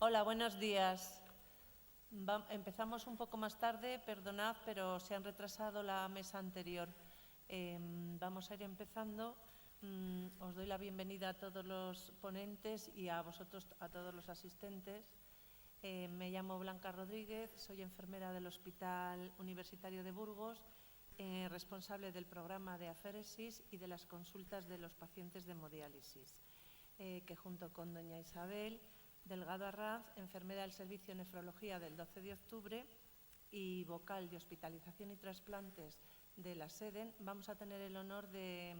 Hola, buenos días. Empezamos un poco más tarde, perdonad, pero se han retrasado la mesa anterior. Vamos a ir empezando. Os doy la bienvenida a todos los ponentes y a vosotros, a todos los asistentes. Me llamo Blanca Rodríguez, soy enfermera del Hospital Universitario de Burgos, responsable del programa de aféresis y de las consultas de los pacientes de hemodiálisis, que junto con doña Isabel Delgado Arranz, enfermera del Servicio de Nefrología del 12 de octubre y vocal de Hospitalización y Trasplantes de la SEDEN, vamos a tener el honor de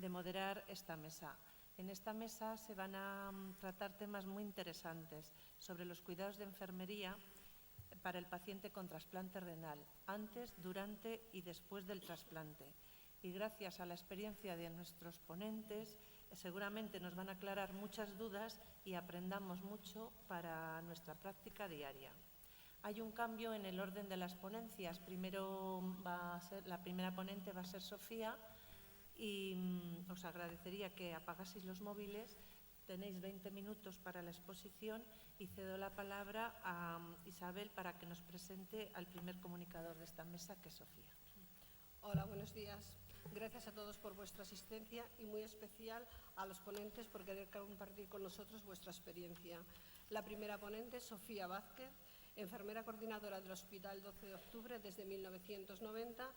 moderar esta mesa. En esta mesa se van a tratar temas muy interesantes sobre los cuidados de enfermería para el paciente con trasplante renal, antes, durante y después del trasplante. Y gracias a la experiencia de nuestros ponentes, seguramente nos van a aclarar muchas dudas y aprendamos mucho para nuestra práctica diaria. Hay un cambio en el orden de las ponencias. Primero la primera ponente va a ser Sofía y os agradecería que apagaseis los móviles. Tenéis 20 minutos para la exposición y cedo la palabra a Isabel para que nos presente al primer comunicador de esta mesa, que es Sofía. Hola, buenos días. Gracias a todos por vuestra asistencia y muy especial a los ponentes por querer compartir con nosotros vuestra experiencia. La primera ponente es Sofía Vázquez, enfermera coordinadora del Hospital 12 de octubre desde 1990.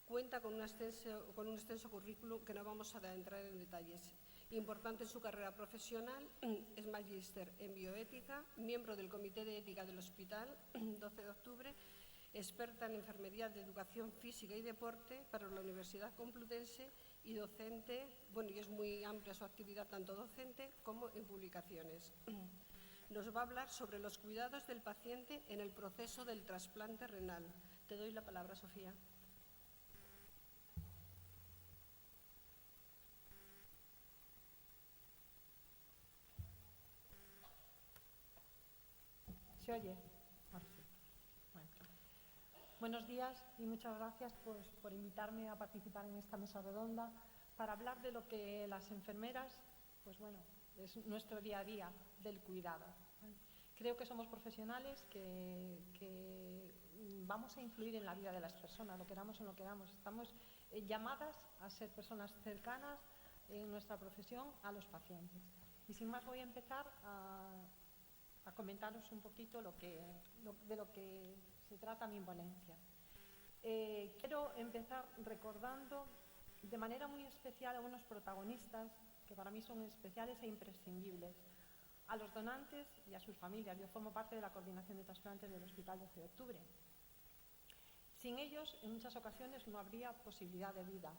Cuenta con un extenso currículum que no vamos a entrar en detalles. Importante en su carrera profesional, es magíster en bioética, miembro del Comité de Ética del Hospital 12 de octubre, experta en enfermería de educación física y deporte para la Universidad Complutense y docente, y es muy amplia su actividad, tanto docente como en publicaciones. Nos va a hablar sobre los cuidados del paciente en el proceso del trasplante renal. Te doy la palabra, Sofía. ¿Se oye? Sí. Bueno. Buenos días y muchas gracias por invitarme a participar en esta mesa redonda para hablar de lo que las enfermeras, es nuestro día a día del cuidado. Creo que somos profesionales que vamos a influir en la vida de las personas, lo queramos o no queramos. Estamos llamadas a ser personas cercanas en nuestra profesión a los pacientes. Y sin más voy a empezar a comentaros un poquito de lo que se trata mi ponencia. Quiero empezar recordando de manera muy especial a unos protagonistas que para mí son especiales e imprescindibles, a los donantes y a sus familias. Yo formo parte de la coordinación de trasplantes del Hospital 12 de octubre. Sin ellos, en muchas ocasiones no habría posibilidad de vida.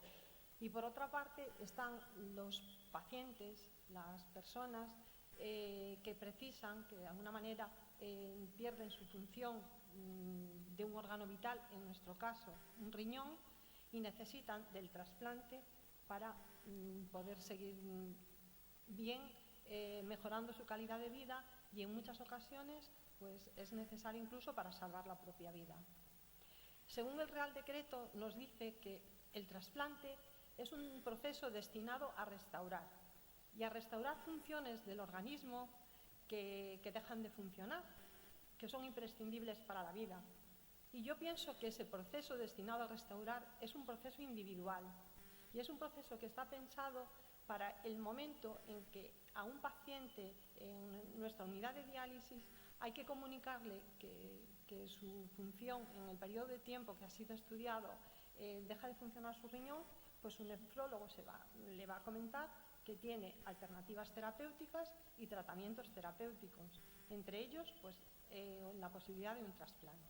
Y por otra parte están los pacientes, las personas que precisan, que de alguna manera pierden su función de un órgano vital, en nuestro caso un riñón, y necesitan del trasplante para poder seguir bien, mejorando su calidad de vida, y en muchas ocasiones es necesario incluso para salvar la propia vida. Según el Real Decreto nos dice que el trasplante es un proceso destinado a restaurar y a restaurar funciones del organismo que dejan de funcionar, que son imprescindibles para la vida. Y yo pienso que ese proceso destinado a restaurar es un proceso individual y es un proceso que está pensado para el momento en que a un paciente en nuestra unidad de diálisis hay que comunicarle que su función en el periodo de tiempo que ha sido estudiado deja de funcionar su riñón. Pues un nefrólogo le va a comentar que tiene alternativas terapéuticas y tratamientos terapéuticos, entre ellos la posibilidad de un trasplante.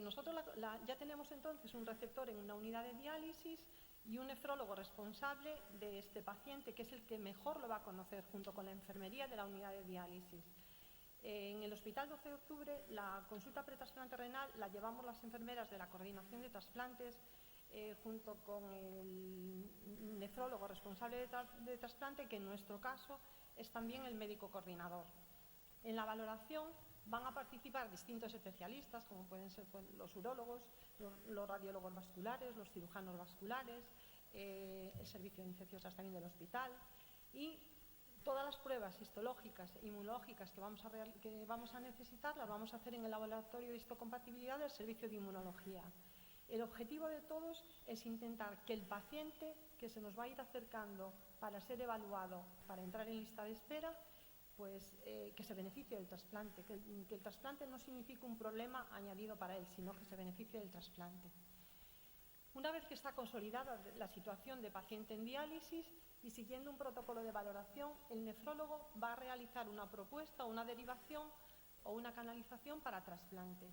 Nosotros ya tenemos entonces un receptor en una unidad de diálisis y un nefrólogo responsable de este paciente, que es el que mejor lo va a conocer junto con la enfermería de la unidad de diálisis. En el Hospital 12 de octubre la consulta pretrasplante renal la llevamos las enfermeras de la coordinación de trasplantes junto con el nefrólogo responsable de trasplante, que en nuestro caso es también el médico coordinador. En la valoración van a participar distintos especialistas, como pueden ser los urólogos, los radiólogos vasculares, los cirujanos vasculares, el servicio de infecciosas también del hospital, y Todas las pruebas histológicas e inmunológicas que vamos a necesitar las vamos a hacer en el laboratorio de histocompatibilidad del Servicio de Inmunología. El objetivo de todos es intentar que el paciente que se nos va a ir acercando para ser evaluado, para entrar en lista de espera, pues que se beneficie del trasplante, que el trasplante no signifique un problema añadido para él, sino que se beneficie del trasplante. Una vez que está consolidada la situación de paciente en diálisis y siguiendo un protocolo de valoración, el nefrólogo va a realizar una propuesta, una derivación o una canalización para trasplante.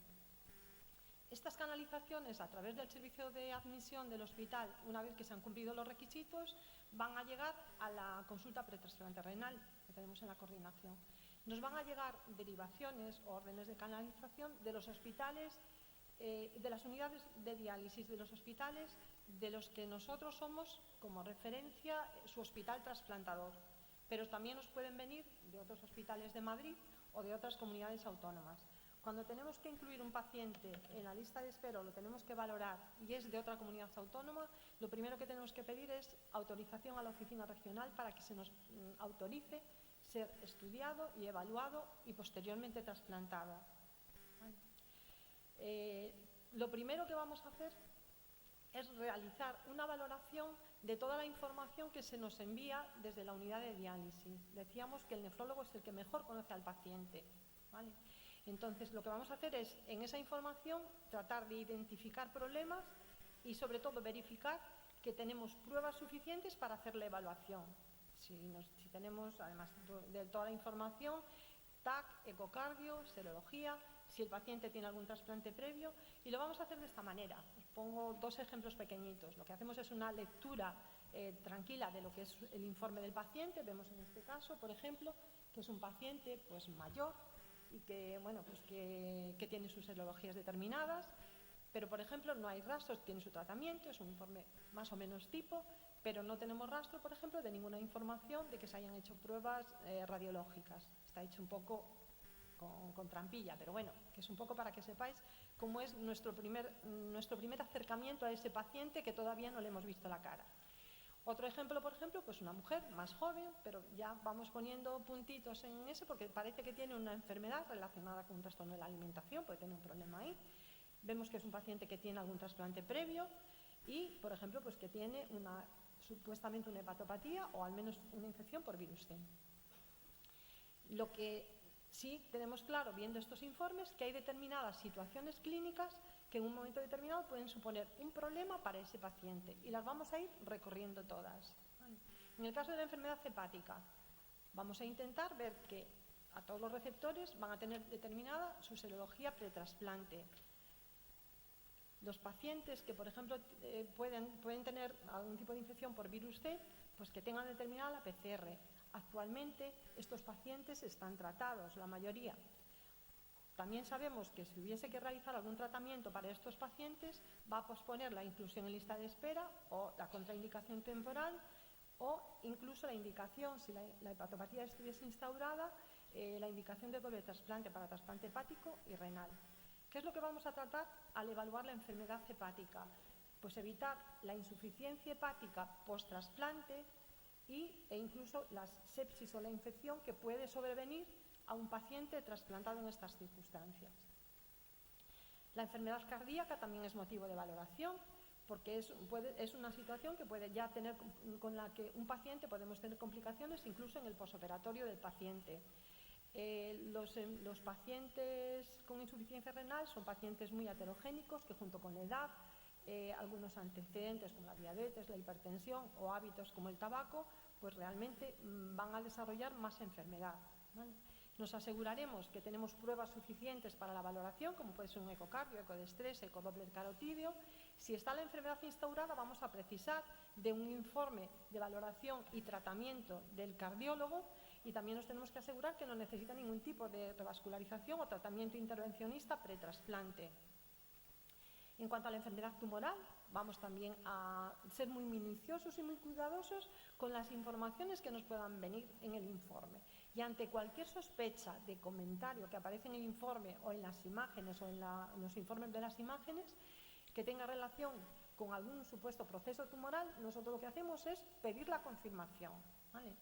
Estas canalizaciones, a través del servicio de admisión del hospital, una vez que se han cumplido los requisitos, van a llegar a la consulta pretrasplante renal que tenemos en la coordinación. Nos van a llegar derivaciones o órdenes de canalización de los hospitales, de las unidades de diálisis de los hospitales de los que nosotros somos, como referencia, su hospital trasplantador. Pero también nos pueden venir de otros hospitales de Madrid o de otras comunidades autónomas. Cuando tenemos que incluir un paciente en la lista de espera o lo tenemos que valorar y es de otra comunidad autónoma, lo primero que tenemos que pedir es autorización a la oficina regional para que se nos autorice ser estudiado y evaluado y posteriormente trasplantado. Lo primero que vamos a hacer es realizar una valoración de toda la información que se nos envía desde la unidad de diálisis. Decíamos que el nefrólogo es el que mejor conoce al paciente, ¿vale? Entonces, lo que vamos a hacer es, en esa información, tratar de identificar problemas y, sobre todo, verificar que tenemos pruebas suficientes para hacer la evaluación. Si tenemos, además de toda la información, TAC, ecocardio, serología, si el paciente tiene algún trasplante previo, y lo vamos a hacer de esta manera. Os pongo dos ejemplos pequeñitos. Lo que hacemos es una lectura tranquila de lo que es el informe del paciente. Vemos en este caso, por ejemplo, que es un paciente pues mayor y que, bueno, pues que tiene sus serologías determinadas, pero, por ejemplo, no hay rastros, tiene su tratamiento, es un informe más o menos tipo, pero no tenemos rastro, por ejemplo, de ninguna información de que se hayan hecho pruebas radiológicas. Está hecho un poco con trampilla, pero bueno, que es un poco para que sepáis cómo es nuestro primer acercamiento a ese paciente que todavía no le hemos visto la cara. Otro ejemplo, por ejemplo, pues una mujer más joven, pero ya vamos poniendo puntitos en eso porque parece que tiene una enfermedad relacionada con un trastorno de la alimentación, puede tener un problema ahí. Vemos que es un paciente que tiene algún trasplante previo y, por ejemplo, pues que tiene supuestamente una hepatopatía o al menos una infección por virus C. Lo que sí tenemos claro, viendo estos informes, que hay determinadas situaciones clínicas que en un momento determinado pueden suponer un problema para ese paciente y las vamos a ir recorriendo todas. En el caso de la enfermedad hepática, vamos a intentar ver que a todos los receptores van a tener determinada su serología pretrasplante. Los pacientes que, por ejemplo, pueden tener algún tipo de infección por virus C, pues que tengan determinada la PCR. Actualmente estos pacientes están tratados, la mayoría. También sabemos que si hubiese que realizar algún tratamiento para estos pacientes, va a posponer la inclusión en lista de espera o la contraindicación temporal o incluso la indicación, si la hepatopatía estuviese instaurada, la indicación de doble trasplante para trasplante hepático y renal. ¿Qué es lo que vamos a tratar al evaluar la enfermedad hepática? Pues evitar la insuficiencia hepática post-trasplante e incluso la sepsis o la infección que puede sobrevenir a un paciente trasplantado en estas circunstancias. La enfermedad cardíaca también es motivo de valoración porque es una situación que puede ya tener, con la que un paciente podemos tener complicaciones incluso en el posoperatorio del paciente. Los pacientes con insuficiencia renal son pacientes muy heterogénicos que junto con la edad, algunos antecedentes como la diabetes, la hipertensión o hábitos como el tabaco, pues realmente van a desarrollar más enfermedad, ¿vale? Nos aseguraremos que tenemos pruebas suficientes para la valoración, como puede ser un ecocardio, eco de estrés, ecodoppler carotídeo. Si está la enfermedad instaurada, vamos a precisar de un informe de valoración y tratamiento del cardiólogo y también nos tenemos que asegurar que no necesita ningún tipo de revascularización o tratamiento intervencionista pretrasplante. En cuanto a la enfermedad tumoral, vamos también a ser muy minuciosos y muy cuidadosos con las informaciones que nos puedan venir en el informe. Y ante cualquier sospecha de comentario que aparece en el informe o en las imágenes o en los informes de las imágenes que tenga relación con algún supuesto proceso tumoral, nosotros lo que hacemos es pedir la confirmación, ¿vale?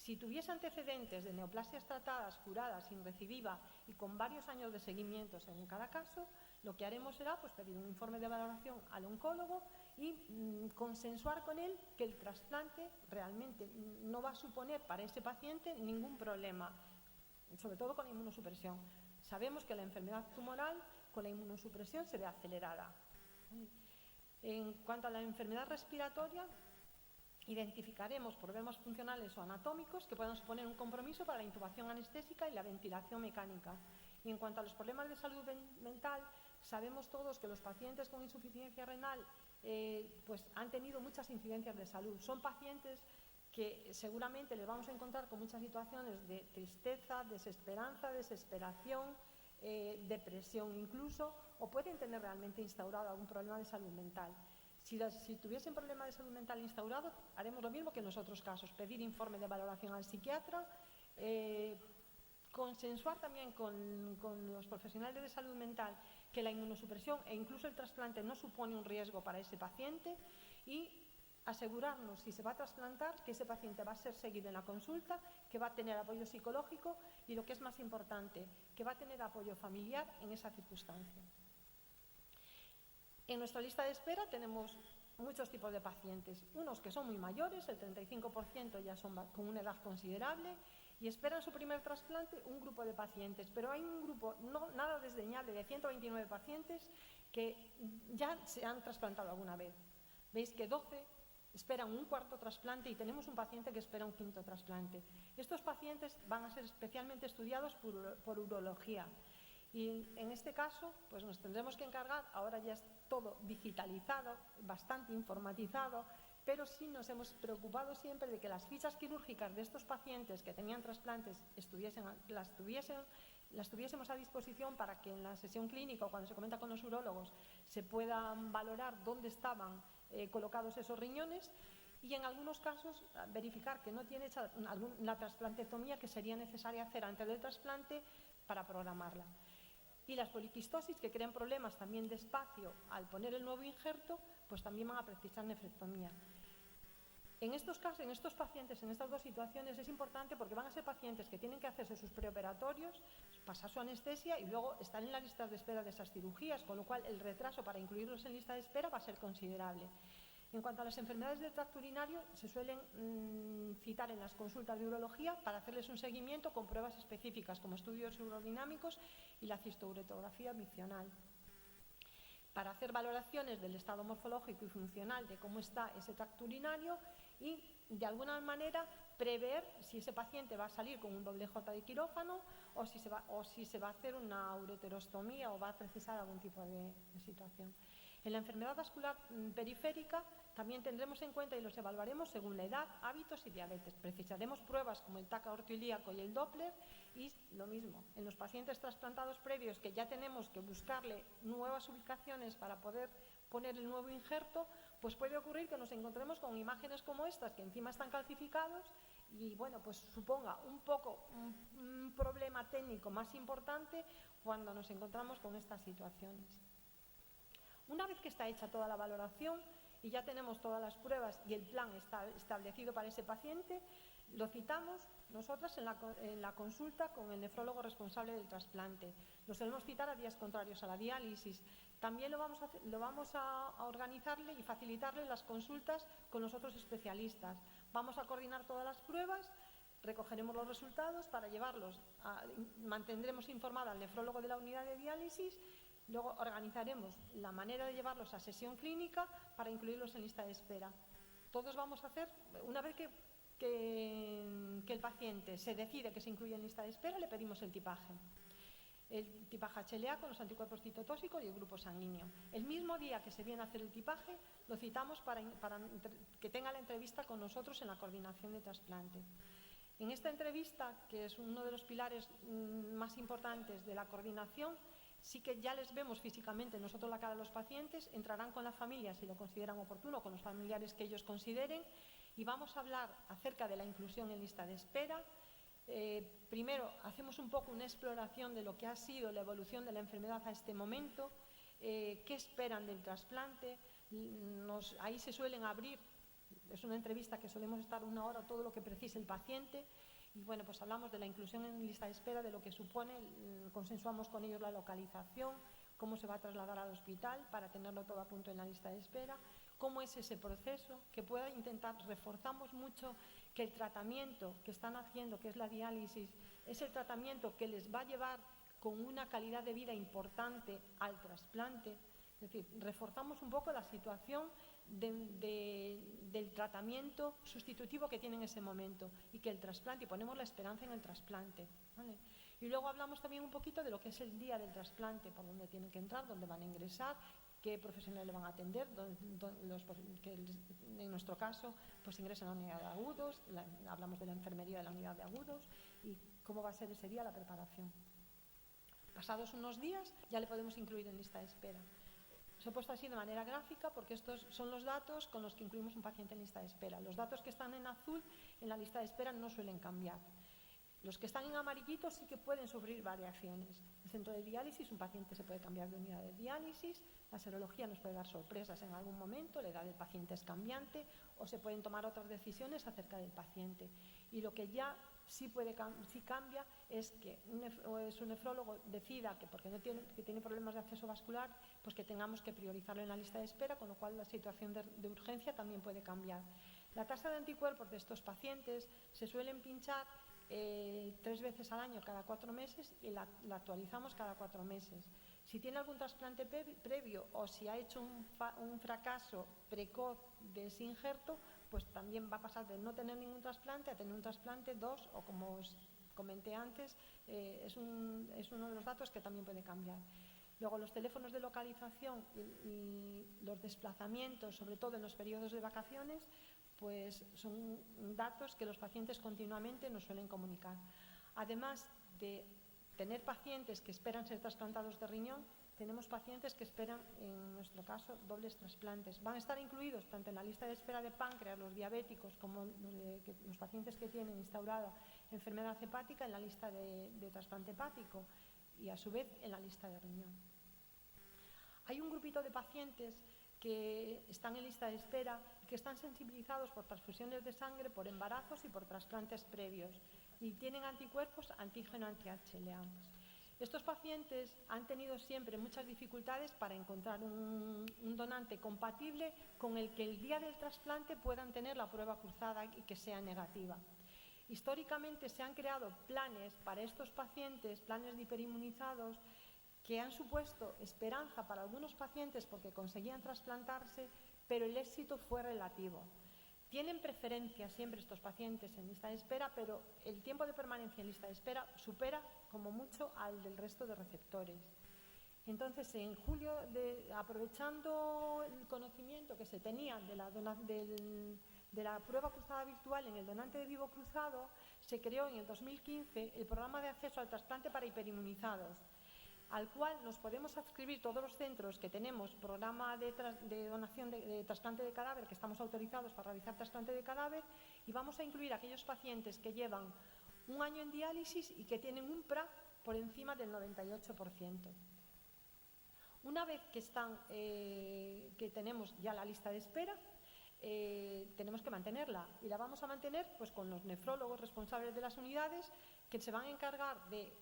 Si tuviese antecedentes de neoplasias tratadas, curadas, sin recidiva y con varios años de seguimiento en cada caso, lo que haremos será pues, pedir un informe de valoración al oncólogo y consensuar con él que el trasplante realmente no va a suponer para ese paciente ningún problema, sobre todo con la inmunosupresión. Sabemos que la enfermedad tumoral con la inmunosupresión se ve acelerada. En cuanto a la enfermedad respiratoria, identificaremos problemas funcionales o anatómicos que puedan suponer un compromiso para la intubación anestésica y la ventilación mecánica. Y en cuanto a los problemas de salud mental, sabemos todos que los pacientes con insuficiencia renal pues han tenido muchas incidencias de salud. Son pacientes que seguramente les vamos a encontrar con muchas situaciones de tristeza, desesperanza, desesperación, depresión incluso, o pueden tener realmente instaurado algún problema de salud mental. Si tuviesen problema de salud mental instaurado, haremos lo mismo que en los otros casos, pedir informe de valoración al psiquiatra, consensuar también con los profesionales de salud mental que la inmunosupresión e incluso el trasplante no supone un riesgo para ese paciente y asegurarnos, si se va a trasplantar, que ese paciente va a ser seguido en la consulta, que va a tener apoyo psicológico y, lo que es más importante, que va a tener apoyo familiar en esa circunstancia. En nuestra lista de espera tenemos muchos tipos de pacientes, unos que son muy mayores, el 35% ya son con una edad considerable y esperan su primer trasplante, un grupo de pacientes, pero hay un grupo nada desdeñable de 129 pacientes que ya se han trasplantado alguna vez. Veis que 12 esperan un cuarto trasplante y tenemos un paciente que espera un quinto trasplante. Estos pacientes van a ser especialmente estudiados por urología. Y en este caso, pues nos tendremos que encargar, ahora ya es todo digitalizado, bastante informatizado, pero sí nos hemos preocupado siempre de que las fichas quirúrgicas de estos pacientes que tenían trasplantes las tuviésemos a disposición para que en la sesión clínica o cuando se comenta con los urólogos se puedan valorar dónde estaban colocados esos riñones y en algunos casos verificar que no tiene hecha la trasplantetomía que sería necesaria hacer antes del trasplante para programarla. Y las poliquistosis, que crean problemas también de espacio al poner el nuevo injerto, pues también van a precisar nefrectomía. En estos casos, en estos pacientes, en estas dos situaciones es importante porque van a ser pacientes que tienen que hacerse sus preoperatorios, pasar su anestesia y luego estar en las listas de espera de esas cirugías, con lo cual el retraso para incluirlos en lista de espera va a ser considerable. En cuanto a las enfermedades del tracto urinario, se suelen citar en las consultas de urología para hacerles un seguimiento con pruebas específicas como estudios urodinámicos y la cistouretografía miccional. Para hacer valoraciones del estado morfológico y funcional de cómo está ese tracto urinario y, de alguna manera, prever si ese paciente va a salir con un doble J de quirófano o si se va a hacer una ureterostomía o va a precisar algún tipo de situación. En la enfermedad vascular periférica también tendremos en cuenta y los evaluaremos según la edad, hábitos y diabetes. Precisaremos pruebas como el TAC aortoilíaco y el Doppler y lo mismo. En los pacientes trasplantados previos que ya tenemos que buscarle nuevas ubicaciones para poder poner el nuevo injerto, pues puede ocurrir que nos encontremos con imágenes como estas que encima están calcificados y bueno, pues suponga un poco un problema técnico más importante cuando nos encontramos con estas situaciones. Una vez que está hecha toda la valoración y ya tenemos todas las pruebas y el plan está establecido para ese paciente, lo citamos nosotras en la consulta con el nefrólogo responsable del trasplante. Lo solemos citar a días contrarios a la diálisis. También lo vamos a organizarle y facilitarle las consultas con los otros especialistas. Vamos a coordinar todas las pruebas, recogeremos los resultados para llevarlos, mantendremos informada al nefrólogo de la unidad de diálisis. Luego organizaremos la manera de llevarlos a sesión clínica para incluirlos en lista de espera. Todos vamos a hacer, una vez que el paciente se decide que se incluye en lista de espera, le pedimos el tipaje. El tipaje HLA con los anticuerpos citotóxicos y el grupo sanguíneo. El mismo día que se viene a hacer el tipaje, lo citamos para que tenga la entrevista con nosotros en la coordinación de trasplante. En esta entrevista, que es uno de los pilares más importantes de la coordinación, sí que ya les vemos físicamente nosotros la cara a los pacientes, entrarán con la familia si lo consideran oportuno, con los familiares que ellos consideren, y vamos a hablar acerca de la inclusión en lista de espera. Primero, hacemos un poco una exploración de lo que ha sido la evolución de la enfermedad a este momento, qué esperan del trasplante. Ahí se suelen abrir Es una entrevista que solemos estar 1 hora, todo lo que precise el paciente. Y bueno, pues hablamos de la inclusión en lista de espera, de lo que supone, consensuamos con ellos la localización, cómo se va a trasladar al hospital para tenerlo todo a punto en la lista de espera, cómo es ese proceso, que pueda intentar, reforzamos mucho que el tratamiento que están haciendo, que es la diálisis, es el tratamiento que les va a llevar con una calidad de vida importante al trasplante. Es decir, reforzamos un poco la situación del tratamiento sustitutivo que tiene en ese momento y que el trasplante, y ponemos la esperanza en el trasplante, ¿vale? Y luego hablamos también un poquito de lo que es el día del trasplante, por dónde tienen que entrar, dónde van a ingresar, qué profesionales le van a atender, que en nuestro caso pues ingresan a la unidad de agudos, hablamos de la enfermería de la unidad de agudos y cómo va a ser ese día la preparación. Pasados unos días ya le podemos incluir en lista de espera. Os he puesto así de manera gráfica porque estos son los datos con los que incluimos un paciente en lista de espera. Los datos que están en azul en la lista de espera no suelen cambiar. Los que están en amarillito sí que pueden sufrir variaciones. En el centro de diálisis un paciente se puede cambiar de unidad de diálisis, la serología nos puede dar sorpresas en algún momento, la edad del paciente es cambiante o se pueden tomar otras decisiones acerca del paciente. Y lo que ya sí cambia es que un nefrólogo decida que porque que tiene problemas de acceso vascular, pues que tengamos que priorizarlo en la lista de espera, con lo cual la situación de urgencia también puede cambiar. La tasa de anticuerpos de estos pacientes se suelen pinchar 3 veces al año, cada 4 meses, y la actualizamos cada 4 meses. Si tiene algún trasplante previo o si ha hecho un fracaso precoz de ese injerto, pues también va a pasar de no tener ningún trasplante a tener un trasplante 2 o, como os comenté antes, es uno de los datos que también puede cambiar. Luego, los teléfonos de localización y los desplazamientos, sobre todo en los periodos de vacaciones, pues son datos que los pacientes continuamente nos suelen comunicar. Además de tener pacientes que esperan ser trasplantados de riñón, tenemos pacientes que esperan, en nuestro caso, dobles trasplantes. Van a estar incluidos tanto en la lista de espera de páncreas, los diabéticos, como los pacientes que tienen instaurada enfermedad hepática en la lista de trasplante hepático y, a su vez, en la lista de riñón. Hay un grupito de pacientes que están en lista de espera y que están sensibilizados por transfusiones de sangre, por embarazos y por trasplantes previos y tienen anticuerpos antígeno anti-HLA. Estos pacientes han tenido siempre muchas dificultades para encontrar un donante compatible con el que el día del trasplante puedan tener la prueba cruzada y que sea negativa. Históricamente se han creado planes para estos pacientes, planes de hiperinmunizados, que han supuesto esperanza para algunos pacientes porque conseguían trasplantarse, pero el éxito fue relativo. Tienen preferencia siempre estos pacientes en lista de espera, pero el tiempo de permanencia en lista de espera supera como mucho al del resto de receptores. Entonces, en julio, aprovechando el conocimiento que se tenía de la prueba cruzada virtual en el donante de vivo cruzado, se creó en el 2015 el programa de acceso al trasplante para hiperinmunizados, al cual nos podemos adscribir todos los centros que tenemos programa de donación de trasplante de cadáver, que estamos autorizados para realizar trasplante de cadáver, y vamos a incluir a aquellos pacientes que llevan 1 año en diálisis y que tienen un PRA por encima del 98%. Una vez que tenemos ya la lista de espera, tenemos que mantenerla, y la vamos a mantener pues con los nefrólogos responsables de las unidades, que se van a encargar de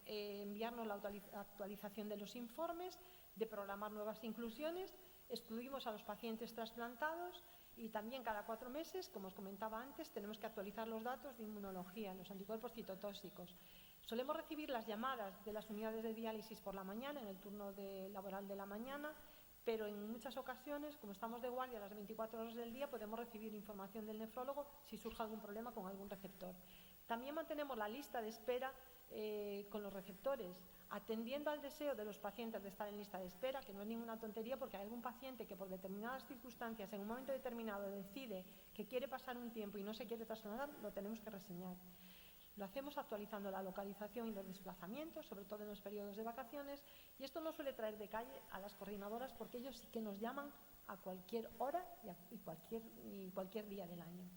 enviarnos la actualización de los informes, de programar nuevas inclusiones. Excluimos a los pacientes trasplantados y también cada 4 meses, como os comentaba antes, tenemos que actualizar los datos de inmunología, los anticuerpos citotóxicos. Solemos recibir las llamadas de las unidades de diálisis por la mañana, en el turno laboral de la mañana, pero en muchas ocasiones, como estamos de guardia las 24 horas del día, podemos recibir información del nefrólogo si surge algún problema con algún receptor. También mantenemos la lista de espera con los receptores, atendiendo al deseo de los pacientes de estar en lista de espera, que no es ninguna tontería, porque hay algún paciente que por determinadas circunstancias en un momento determinado decide que quiere pasar un tiempo y no se quiere trasladar, lo tenemos que reseñar. Lo hacemos actualizando la localización y los desplazamientos, sobre todo en los periodos de vacaciones, y esto no suele traer de calle a las coordinadoras porque ellos sí que nos llaman a cualquier hora y cualquier día del año.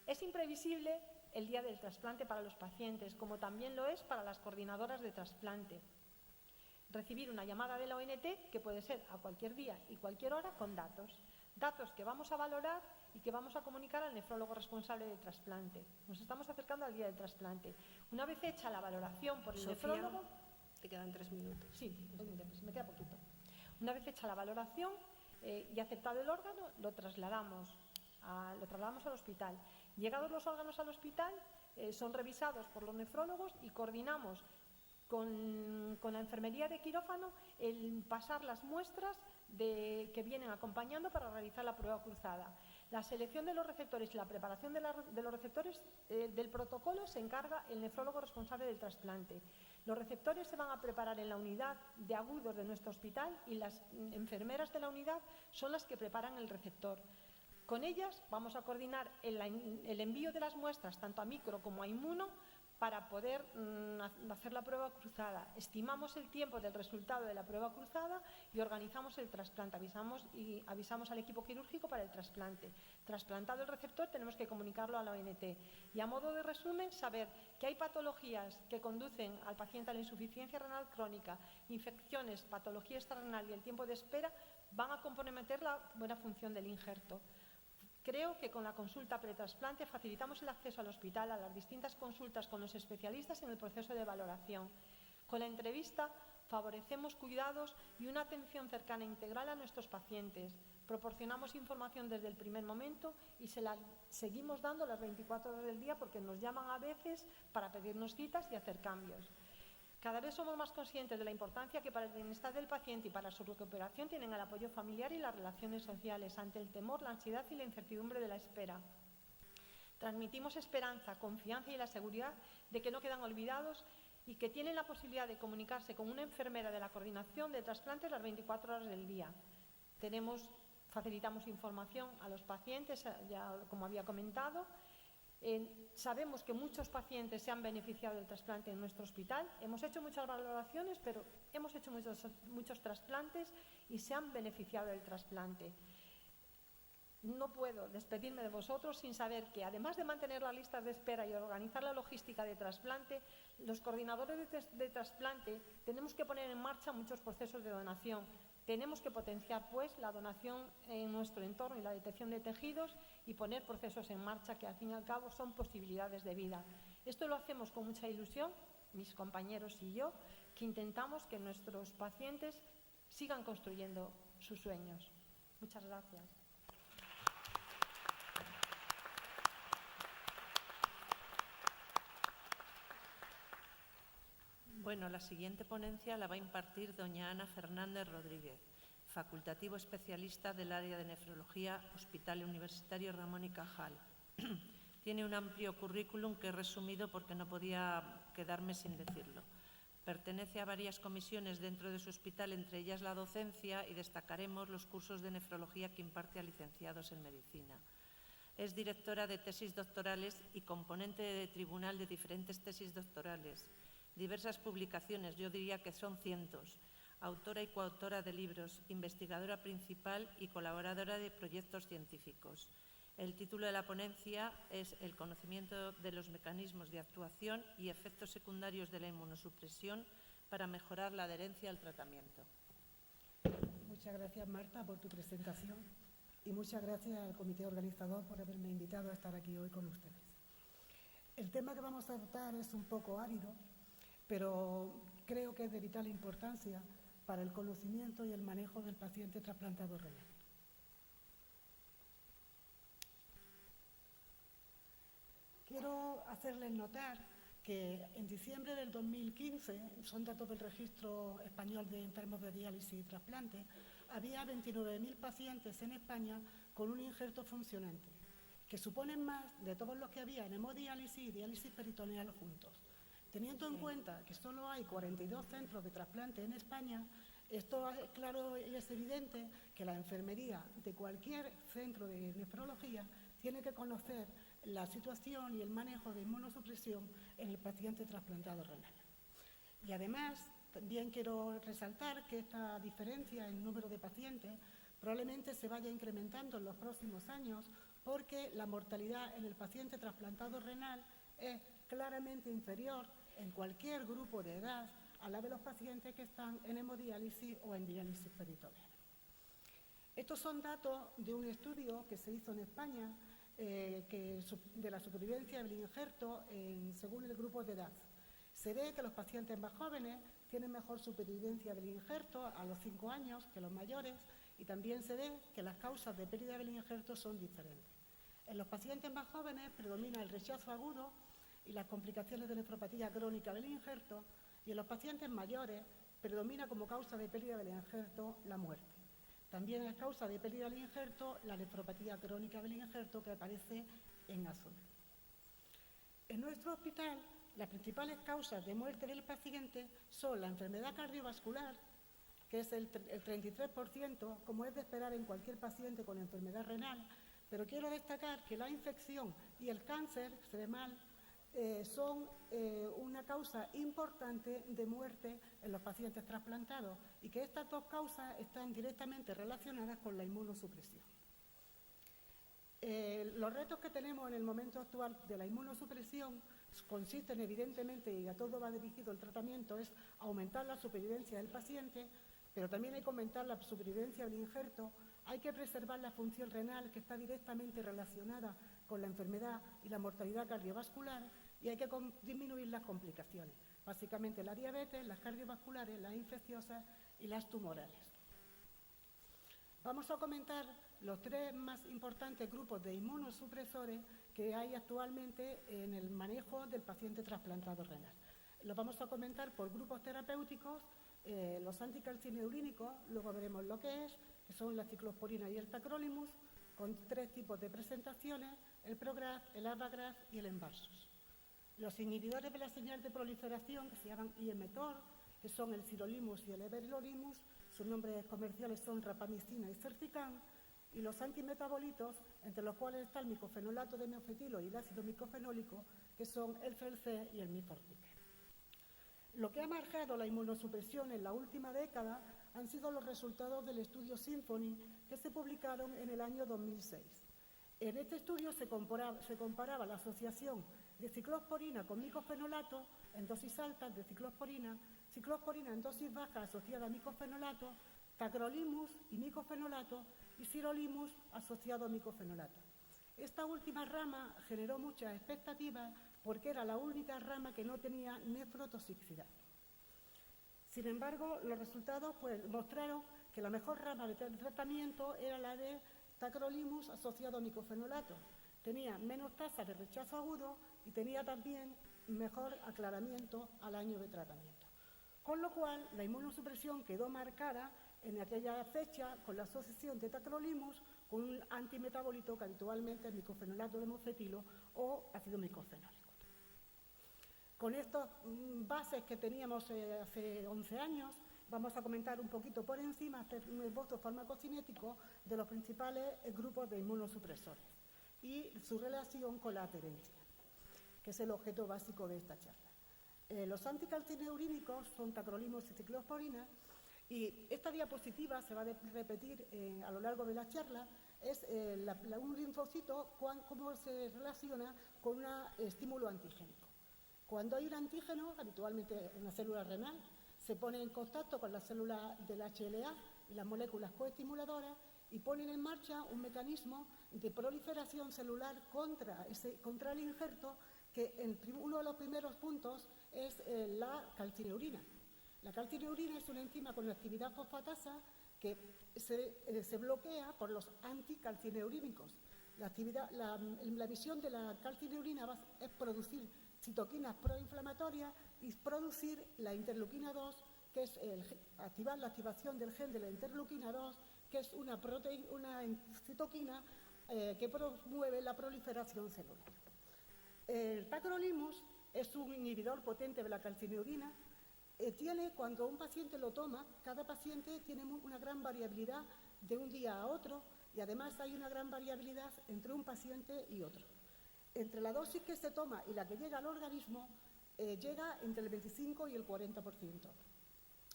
Es imprevisible el día del trasplante para los pacientes, como también lo es para las coordinadoras de trasplante. Recibir una llamada de la ONT, que puede ser a cualquier día y cualquier hora, con datos. datos que vamos a valorar y que vamos a comunicar al nefrólogo responsable del trasplante. Nos estamos acercando al día del trasplante. Una vez hecha la valoración por el Sofía, nefrólogo... te quedan 3 minutos. Sí, pues me queda poquito. Una vez hecha la valoración y aceptado el órgano, lo trasladamos al hospital. Llegados los órganos al hospital, son revisados por los nefrólogos y coordinamos con la enfermería de quirófano el pasar las muestras que vienen acompañando para realizar la prueba cruzada. La selección de los receptores y la preparación de los receptores del protocolo se encarga el nefrólogo responsable del trasplante. Los receptores se van a preparar en la unidad de agudos de nuestro hospital y las enfermeras de la unidad son las que preparan el receptor. Con ellas vamos a coordinar el envío de las muestras tanto a micro como a inmuno para poder hacer la prueba cruzada. Estimamos el tiempo del resultado de la prueba cruzada y organizamos el trasplante. Avisamos al equipo quirúrgico para el trasplante. Trasplantado el receptor, tenemos que comunicarlo a la ONT. Y a modo de resumen, saber que hay patologías que conducen al paciente a la insuficiencia renal crónica, infecciones, patología extrarrenal y el tiempo de espera van a comprometer la buena función del injerto. Creo que con la consulta pretrasplante facilitamos el acceso al hospital a las distintas consultas con los especialistas en el proceso de valoración. Con la entrevista favorecemos cuidados y una atención cercana e integral a nuestros pacientes. Proporcionamos información desde el primer momento y se la seguimos dando las 24 horas del día porque nos llaman a veces para pedirnos citas y hacer cambios. Cada vez somos más conscientes de la importancia que para el bienestar del paciente y para su recuperación tienen el apoyo familiar y las relaciones sociales ante el temor, la ansiedad y la incertidumbre de la espera. Transmitimos esperanza, confianza y la seguridad de que no quedan olvidados y que tienen la posibilidad de comunicarse con una enfermera de la coordinación de trasplantes las 24 horas del día. Facilitamos información a los pacientes, ya como había comentado. Sabemos que muchos pacientes se han beneficiado del trasplante en nuestro hospital. Hemos hecho muchas valoraciones, pero hemos hecho muchos trasplantes y se han beneficiado del trasplante. No puedo despedirme de vosotros sin saber que, además de mantener las listas de espera y organizar la logística de trasplante, los coordinadores de trasplante tenemos que poner en marcha muchos procesos de donación. Tenemos que potenciar, pues, la donación en nuestro entorno y la detección de tejidos y poner procesos en marcha que, al fin y al cabo, son posibilidades de vida. Esto lo hacemos con mucha ilusión, mis compañeros y yo, que intentamos que nuestros pacientes sigan construyendo sus sueños. Muchas gracias. Bueno, la siguiente ponencia la va a impartir doña Ana Fernández Rodríguez, facultativo especialista del área de nefrología, Hospital Universitario Ramón y Cajal. Tiene un amplio currículum que he resumido porque no podía quedarme sin decirlo. Pertenece a varias comisiones dentro de su hospital, entre ellas la docencia, y destacaremos los cursos de nefrología que imparte a licenciados en medicina. Es directora de tesis doctorales y componente de tribunal de diferentes tesis doctorales. Diversas publicaciones, yo diría que son cientos. Autora y coautora de libros, investigadora principal y colaboradora de proyectos científicos. El título de la ponencia es El conocimiento de los mecanismos de actuación y efectos secundarios de la inmunosupresión para mejorar la adherencia al tratamiento. Muchas gracias, Marta, por tu presentación y muchas gracias al comité organizador por haberme invitado a estar aquí hoy con ustedes. El tema que vamos a tratar es un poco árido, pero creo que es de vital importancia para el conocimiento y el manejo del paciente trasplantado renal. Quiero hacerles notar que en diciembre del 2015, son datos del Registro Español de Enfermos de Diálisis y Trasplante, había 29.000 pacientes en España con un injerto funcionante, que suponen más de todos los que había en hemodiálisis y diálisis peritoneal juntos. Teniendo en cuenta que solo hay 42 centros de trasplante en España, esto es claro y es evidente que la enfermería de cualquier centro de nefrología tiene que conocer la situación y el manejo de inmunosupresión en el paciente trasplantado renal. Y además, también quiero resaltar que esta diferencia en número de pacientes probablemente se vaya incrementando en los próximos años porque la mortalidad en el paciente trasplantado renal es claramente inferior en cualquier grupo de edad a la de los pacientes que están en hemodiálisis o en diálisis peritoneal. Estos son datos de un estudio que se hizo en España de la supervivencia del injerto según el grupo de edad. Se ve que los pacientes más jóvenes tienen mejor supervivencia del injerto a los 5 años que los mayores, y también se ve que las causas de pérdida del injerto son diferentes. En los pacientes más jóvenes predomina el rechazo agudo y las complicaciones de nefropatía crónica del injerto, y en los pacientes mayores predomina como causa de pérdida del injerto la muerte. También es causa de pérdida del injerto la nefropatía crónica del injerto, que aparece en azul. En nuestro hospital, las principales causas de muerte del paciente son la enfermedad cardiovascular, que es el 33%, como es de esperar en cualquier paciente con enfermedad renal, pero quiero destacar que la infección y el cáncer cerebral son una causa importante de muerte en los pacientes trasplantados, y que estas dos causas están directamente relacionadas con la inmunosupresión. Los retos que tenemos en el momento actual de la inmunosupresión consisten evidentemente, y a todo va dirigido el tratamiento, es aumentar la supervivencia del paciente, pero también hay que aumentar la supervivencia del injerto, hay que preservar la función renal, que está directamente relacionada con la enfermedad y la mortalidad cardiovascular, y hay que disminuir las complicaciones, básicamente la diabetes, las cardiovasculares, las infecciosas y las tumorales. Vamos a comentar los 3 más importantes grupos de inmunosupresores que hay actualmente en el manejo del paciente trasplantado renal. Los vamos a comentar por grupos terapéuticos: los anticalcineurínicos, luego veremos lo que son la ciclosporina y el tacrolimus, con 3 tipos de presentaciones: el Prograf, el Avagraz y el Envarsus. Los inhibidores de la señal de proliferación, que se llaman IMTOR, que son el sirolimus y el everolimus, sus nombres comerciales son rapamicina y certican, y los antimetabolitos, entre los cuales está el micofenolato de miofetilo y el ácido micofenólico, que son el FELC y el Mifortic. Lo que ha marcado la inmunosupresión en la última década han sido los resultados del estudio Symphony, que se publicaron en el año 2006. En este estudio se comparaba la asociación de ciclosporina con micofenolato en dosis altas de ciclosporina en dosis bajas asociada a micofenolato, tacrolimus y micofenolato, y sirolimus asociado a micofenolato. Esta última rama generó muchas expectativas porque era la única rama que no tenía nefrotoxicidad. Sin embargo, los resultados mostraron que la mejor rama de tratamiento era la de tacrolimus asociado a micofenolato. Tenía menos tasa de rechazo agudo y tenía también mejor aclaramiento al año de tratamiento. Con lo cual, la inmunosupresión quedó marcada en aquella fecha con la asociación de tacrolimus con un antimetabolito que habitualmente es micofenolato de mofetilo o ácido micofenólico. Con estas bases que teníamos hace 11 años, vamos a comentar un poquito por encima, hacer un esbozo farmacocinético de los principales grupos de inmunosupresores y su relación con la adherencia, que es el objeto básico de esta charla. Los anticalcineurínicos son tacrolimus y ciclosporina, y esta diapositiva se va a repetir a lo largo de la charla. Es un linfocito, cómo se relaciona con un estímulo antigénico. Cuando hay un antígeno, habitualmente una célula renal, se pone en contacto con las células del HLA y las moléculas coestimuladoras y ponen en marcha un mecanismo de proliferación celular contra el injerto, que uno de los primeros puntos es la calcineurina. La calcineurina es una enzima con actividad fosfatasa que se bloquea por los anticalcineurínicos. La misión de la calcineurina es producir citoquinas proinflamatorias y producir la interleuquina 2, que es activar la activación del gen de la interleuquina 2, que es una citoquina que promueve la proliferación celular. El tacrolimus es un inhibidor potente de la calcineurina. Cuando un paciente lo toma, cada paciente tiene una gran variabilidad de un día a otro, y además hay una gran variabilidad entre un paciente y otro. Entre la dosis que se toma y la que llega al organismo, llega entre el 25 y el 40%.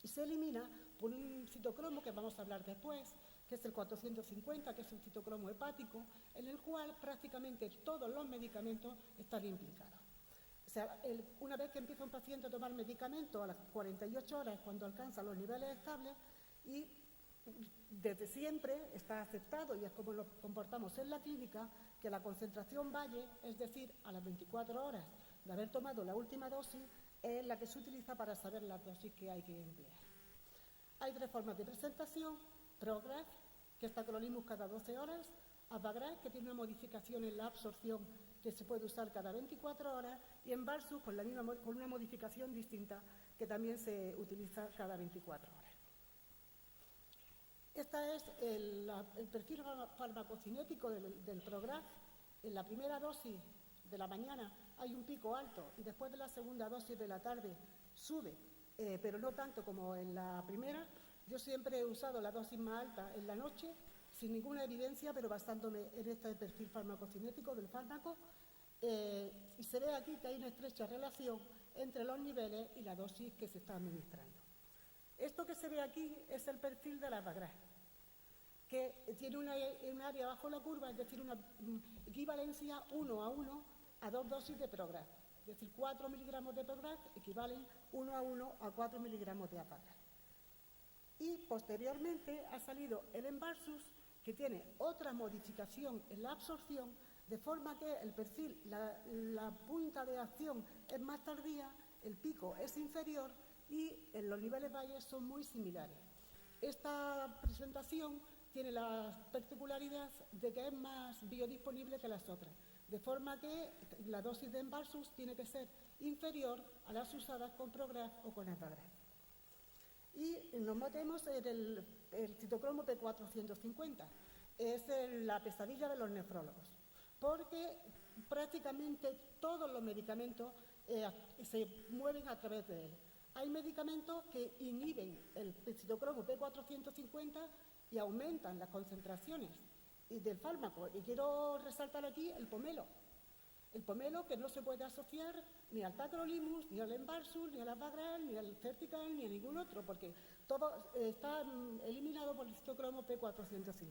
Y se elimina por un citocromo que vamos a hablar después, que es el 450, que es un citocromo hepático, en el cual prácticamente todos los medicamentos están implicados. O sea, una vez que empieza un paciente a tomar medicamento, a las 48 horas es cuando alcanza los niveles estables, y desde siempre está aceptado, y es como nos comportamos en la clínica, que la concentración valle, es decir, a las 24 horas de haber tomado la última dosis, es la que se utiliza para saber la dosis que hay que emplear. Hay 3 formas de presentación: Prograf, que es tacrolimus cada 12 horas, Apagraf, que tiene una modificación en la absorción que se puede usar cada 24 horas, y Envarsus con una modificación distinta que también se utiliza cada 24 horas. Este es el perfil farmacocinético del Prograf. En la primera dosis de la mañana hay un pico alto y después de la segunda dosis de la tarde sube, pero no tanto como en la primera. Yo siempre he usado la dosis más alta en la noche, sin ninguna evidencia, pero basándome en este perfil farmacocinético del fármaco, y se ve aquí que hay una estrecha relación entre los niveles y la dosis que se está administrando. Esto que se ve aquí es el perfil de la Apagraf, que tiene un área bajo la curva, es decir, una equivalencia 1:1 a 2 dosis de Prograf. Es decir, 4 miligramos de Prograf equivalen 1:1 a 4 miligramos de Apagraf. Y posteriormente ha salido el Envarsus, que tiene otra modificación en la absorción, de forma que el perfil, la punta de acción es más tardía, el pico es inferior y los niveles valles son muy similares. Esta presentación tiene la particularidad de que es más biodisponible que las otras, de forma que la dosis de Envarsus tiene que ser inferior a las usadas con Prograf o con Apagraf. Y nos metemos en el citocromo P450, es la pesadilla de los nefrólogos, porque prácticamente todos los medicamentos se mueven a través de él. Hay medicamentos que inhiben el citocromo P450 y aumentan las concentraciones del fármaco. Y quiero resaltar aquí el pomelo. El pomelo, que no se puede asociar ni al tacrolimus, ni al Envarsus, ni al Apagraf, ni al Certical, ni a ningún otro, porque todo está eliminado por el citocromo P450.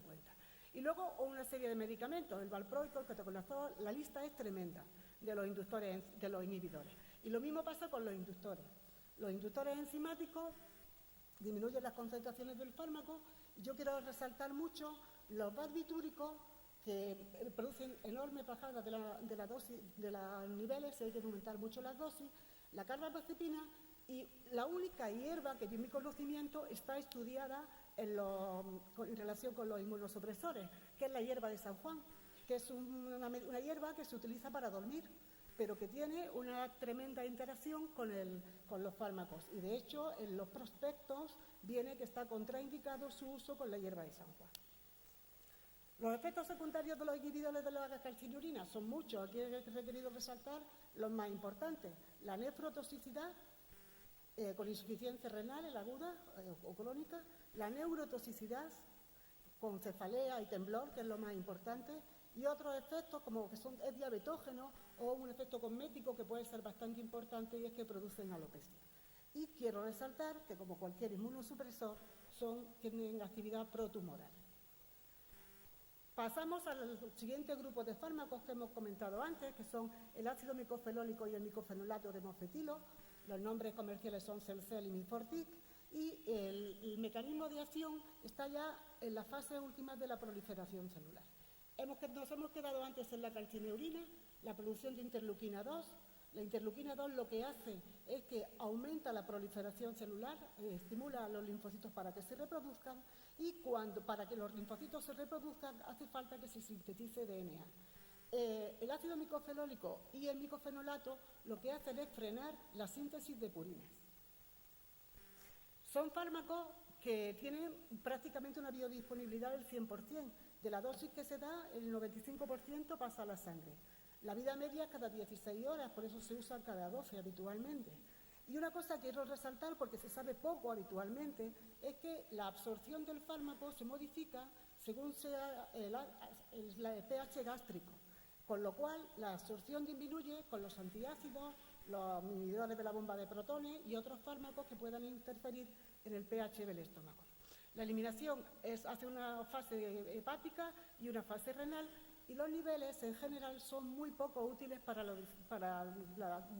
Y luego una serie de medicamentos, el valproico, el ketoconazol, la lista es tremenda de los inductores, de los inhibidores. Y lo mismo pasa con los inductores. Los inductores enzimáticos disminuyen las concentraciones del fármaco. Yo quiero resaltar mucho los barbitúricos, que producen enormes bajadas de la dosis, de los niveles, se hay que aumentar mucho las dosis, la carbamazepina, y la única hierba que en mi conocimiento está estudiada en relación con los inmunosupresores, que es la hierba de San Juan, que es una hierba que se utiliza para dormir, pero que tiene una tremenda interacción con los fármacos. Y de hecho, en los prospectos viene que está contraindicado su uso con la hierba de San Juan. Los efectos secundarios de los inhibidores de la calcinurina son muchos. Aquí he querido resaltar los más importantes: la nefrotoxicidad, con insuficiencia renal aguda o crónica, la neurotoxicidad con cefalea y temblor, que es lo más importante, y otros efectos como que es diabetógeno o un efecto cosmético que puede ser bastante importante, y es que producen alopecia. Y quiero resaltar que, como cualquier inmunosupresor, tienen actividad protumoral. Pasamos al siguiente grupo de fármacos que hemos comentado antes, que son el ácido micofenólico y el micofenolato de mofetilo. Los nombres comerciales son Celcel y Mifortic, y el mecanismo de acción está ya en la fase última de la proliferación celular. Nos hemos quedado antes en la calcineurina, la producción de interleuquina 2. La interleuquina 2 lo que hace es que aumenta la proliferación celular, estimula a los linfocitos para que se reproduzcan, y para que los linfocitos se reproduzcan hace falta que se sintetice DNA. El ácido micofenólico y el micofenolato lo que hacen es frenar la síntesis de purinas. Son fármacos que tienen prácticamente una biodisponibilidad del 100%. De la dosis que se da, el 95% pasa a la sangre. La vida media es cada 16 horas, por eso se usan cada 12 habitualmente. Y una cosa que quiero resaltar, porque se sabe poco habitualmente, es que la absorción del fármaco se modifica según sea el pH gástrico, con lo cual la absorción disminuye con los antiácidos, los inhibidores de la bomba de protones y otros fármacos que puedan interferir en el pH del estómago. La eliminación hace una fase hepática y una fase renal, y los niveles en general son muy poco útiles para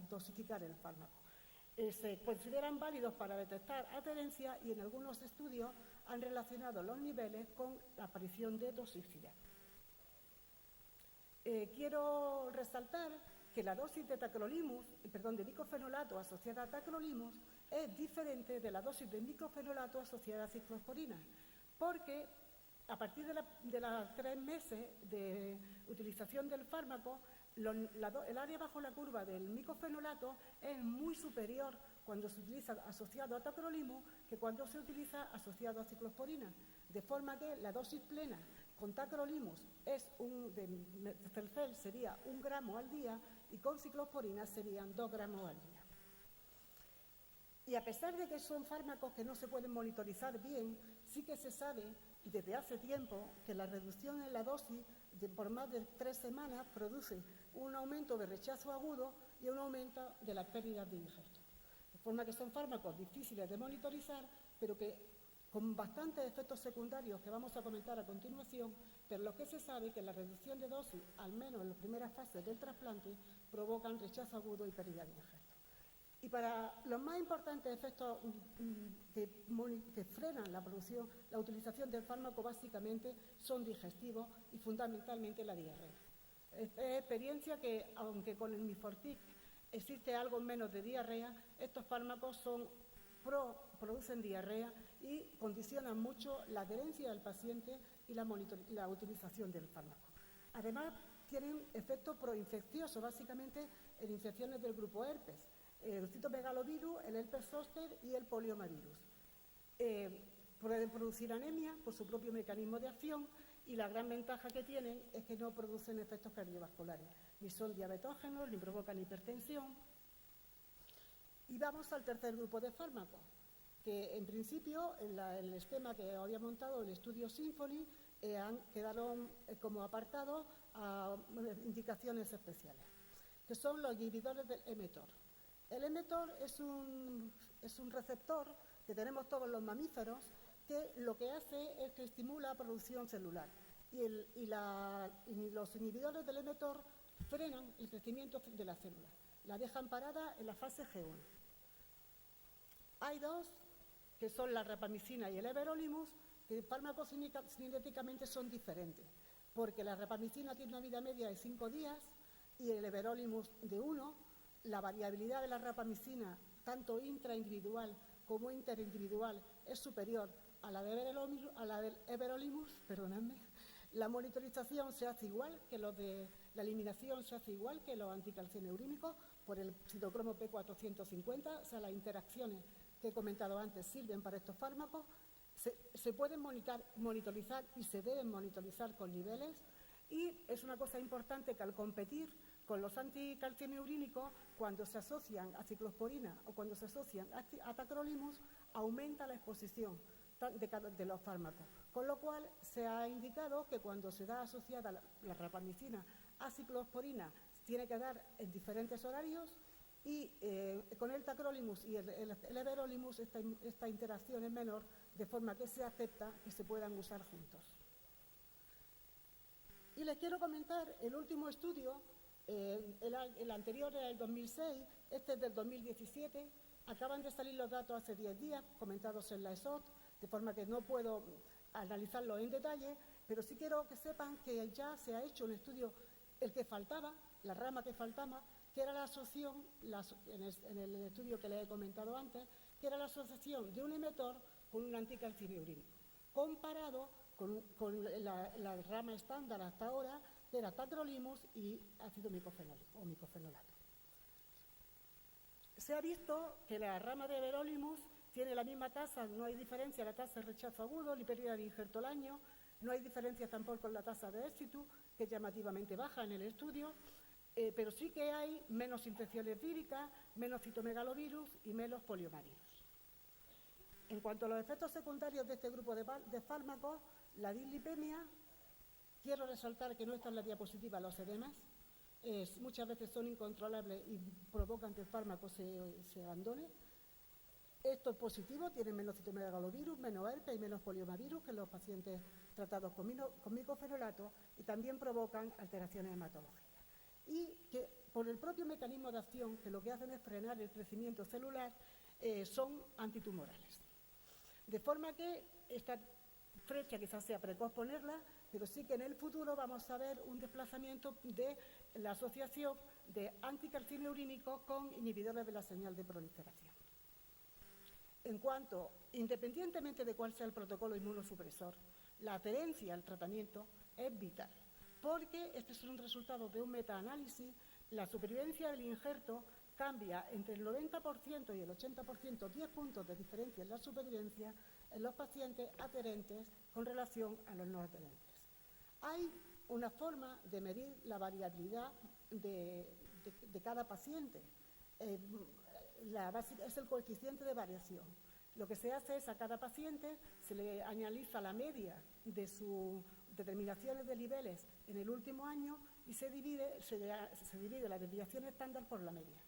dosificar el fármaco. Se consideran válidos para detectar adherencia, y en algunos estudios han relacionado los niveles con la aparición de toxicidad. Quiero resaltar que la dosis de de micofenolato asociada a tacrolimus es diferente de la dosis de micofenolato asociada a ciclosporina, porque a partir de los 3 meses de utilización del fármaco, el área bajo la curva del micofenolato es muy superior cuando se utiliza asociado a tacrolimus que cuando se utiliza asociado a ciclosporina, de forma que la dosis plena con tacrolimus de Celcel sería 1 gramo al día y con ciclosporina serían 2 gramos al día. Y a pesar de que son fármacos que no se pueden monitorizar bien, sí que se sabe, y desde hace tiempo, que la reducción en la dosis por más de 3 semanas produce un aumento de rechazo agudo y un aumento de las pérdidas de injerto. De forma que son fármacos difíciles de monitorizar, pero que con bastantes efectos secundarios que vamos a comentar a continuación, pero lo que se sabe es que la reducción de dosis, al menos en las primeras fases del trasplante, provocan rechazo agudo y pérdida de injerto. Y para los más importantes efectos que frenan la utilización del fármaco, básicamente son digestivos y fundamentalmente la diarrea. Es experiencia que, aunque con el Mifortic existe algo menos de diarrea, estos fármacos producen diarrea y condicionan mucho la adherencia del paciente y la utilización del fármaco. Además, tienen efecto proinfeccioso, básicamente en infecciones del grupo herpes, el citomegalovirus, el herpes zóster y el poliomavirus. Pueden producir anemia por su propio mecanismo de acción y la gran ventaja que tienen es que no producen efectos cardiovasculares, ni son diabetógenos, ni provocan hipertensión. Y vamos al tercer grupo de fármacos, que en principio en el esquema que había montado el estudio Symphony quedaron como apartados a indicaciones especiales, que son los inhibidores del mTOR. El mTOR es un receptor que tenemos todos los mamíferos que lo que hace es que estimula la producción celular y los inhibidores del mTOR frenan el crecimiento de la célula, la dejan parada en la fase G1. Hay dos, que son la rapamicina y el everolimus, que farmacocinéticamente son diferentes, porque la rapamicina tiene una vida media de 5 días y el everolimus de 1. La variabilidad de la rapamicina, tanto intraindividual como interindividual, es superior a la del everolimus, perdonadme. La monitorización se hace igual que la eliminación se hace igual que los anticalcineurínicos por el citocromo P450, o sea, las interacciones que he comentado antes sirven para estos fármacos. Se pueden monitorizar y se deben monitorizar con niveles, y es una cosa importante que al competir con los anticalcineurínicos, cuando se asocian a ciclosporina o cuando se asocian a tacrolimus, aumenta la exposición de los fármacos. Con lo cual se ha indicado que cuando se da asociada la rapamicina a ciclosporina, tiene que dar en diferentes horarios, y con el tacrolimus y el everolimus esta interacción es menor, de forma que se acepta que se puedan usar juntos. Y les quiero comentar el último estudio, el anterior era del 2006, este es del 2017, acaban de salir los datos hace 10 días, comentados en la ESOT, de forma que no puedo analizarlo en detalle, pero sí quiero que sepan que ya se ha hecho un estudio, el que faltaba, la rama que faltaba, que era la asociación, en el estudio que les he comentado antes, que era la asociación de un mTOR con un anticalcineurínico, comparado con la rama estándar hasta ahora, que era tacrolimus y ácido micofenólico o micofenolato. Se ha visto que la rama de everolimus tiene la misma tasa, no hay diferencia en la tasa de rechazo agudo ni pérdida de injerto al año, no hay diferencia tampoco con la tasa de éxito, que es llamativamente baja en el estudio, pero sí que hay menos infecciones víricas, menos citomegalovirus y menos poliomavirus. En cuanto a los efectos secundarios de este grupo de fármacos, la dislipemia, quiero resaltar que no está en la diapositiva los edemas, muchas veces son incontrolables y provocan que el fármaco se abandone. Esto es positivo, tienen menos citomegalovirus, menos herpes y menos poliomavirus que los pacientes tratados con micofenolato, y también provocan alteraciones hematológicas. Y que por el propio mecanismo de acción, que lo que hacen es frenar el crecimiento celular, son antitumorales. De forma que esta fecha quizás sea precoz ponerla, pero sí que en el futuro vamos a ver un desplazamiento de la asociación de anticarcinurínicos con inhibidores de la señal de proliferación. En cuanto, independientemente de cuál sea el protocolo inmunosupresor, la adherencia al tratamiento es vital, porque este es un resultado de un metaanálisis. La supervivencia del injerto cambia entre el 90% y el 80%, 10 puntos de diferencia en la supervivencia en los pacientes adherentes con relación a los no adherentes. Hay una forma de medir la variabilidad de cada paciente. La básica es el coeficiente de variación. Lo que se hace es a cada paciente se le analiza la media de sus determinaciones de niveles en el último año y se divide la desviación estándar por la media.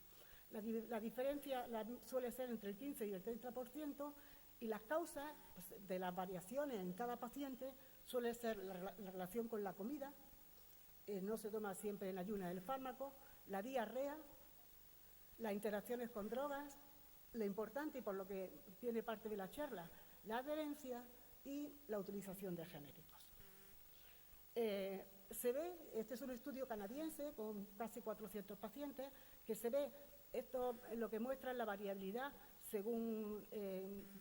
La diferencia suele ser entre el 15 y el 30%, y las causas de las variaciones en cada paciente suele ser la relación con la comida, no se toma siempre en ayunas el fármaco, la diarrea, las interacciones con drogas, lo importante y por lo que tiene parte de la charla, la adherencia y la utilización de genéricos. Se ve, este es un estudio canadiense con casi 400 pacientes, que se ve esto lo que muestra la variabilidad según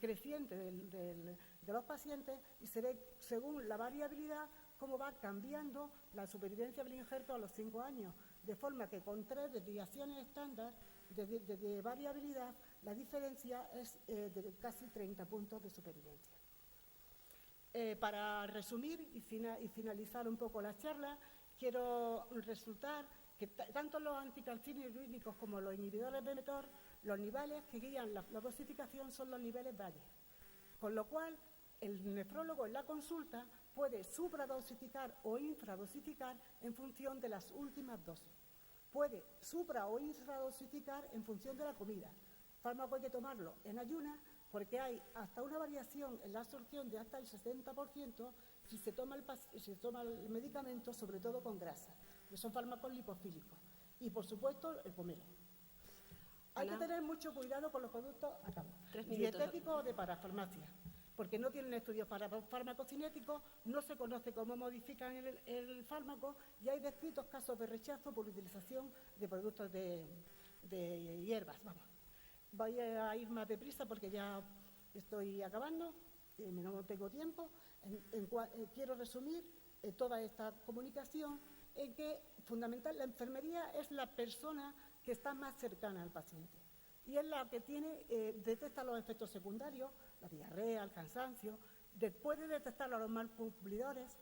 creciente de los pacientes, y se ve según la variabilidad cómo va cambiando la supervivencia del injerto a los 5 años, de forma que con 3 desviaciones estándar de variabilidad la diferencia es de casi 30 puntos de supervivencia. Para resumir y finalizar un poco la charla, quiero resaltar que tanto los anticalcinurínicos como los inhibidores de mTOR, los niveles que guían la dosificación son los niveles Bayer, con lo cual el nefrólogo en la consulta puede supradosificar o infradosificar en función de las últimas dosis. Puede supra o infradosificar en función de la comida. El fármaco hay que tomarlo en ayunas porque hay hasta una variación en la absorción de hasta el 60% si se toma el medicamento, sobre todo con grasa, que son fármacos lipofílicos. Y, por supuesto, el pomelo. Hay que tener mucho cuidado con los productos dietéticos o de parafarmacia, porque no tienen estudios para farmacocinéticos, no se conoce cómo modifican el fármaco y hay descritos casos de rechazo por utilización de productos de hierbas. Voy a ir más deprisa porque ya estoy acabando, no tengo tiempo. Quiero resumir toda esta comunicación en que fundamental la enfermería es la persona que está más cercana al paciente y es la que detecta los efectos secundarios, la diarrea, el cansancio, puede detectar a los mal cumplidores,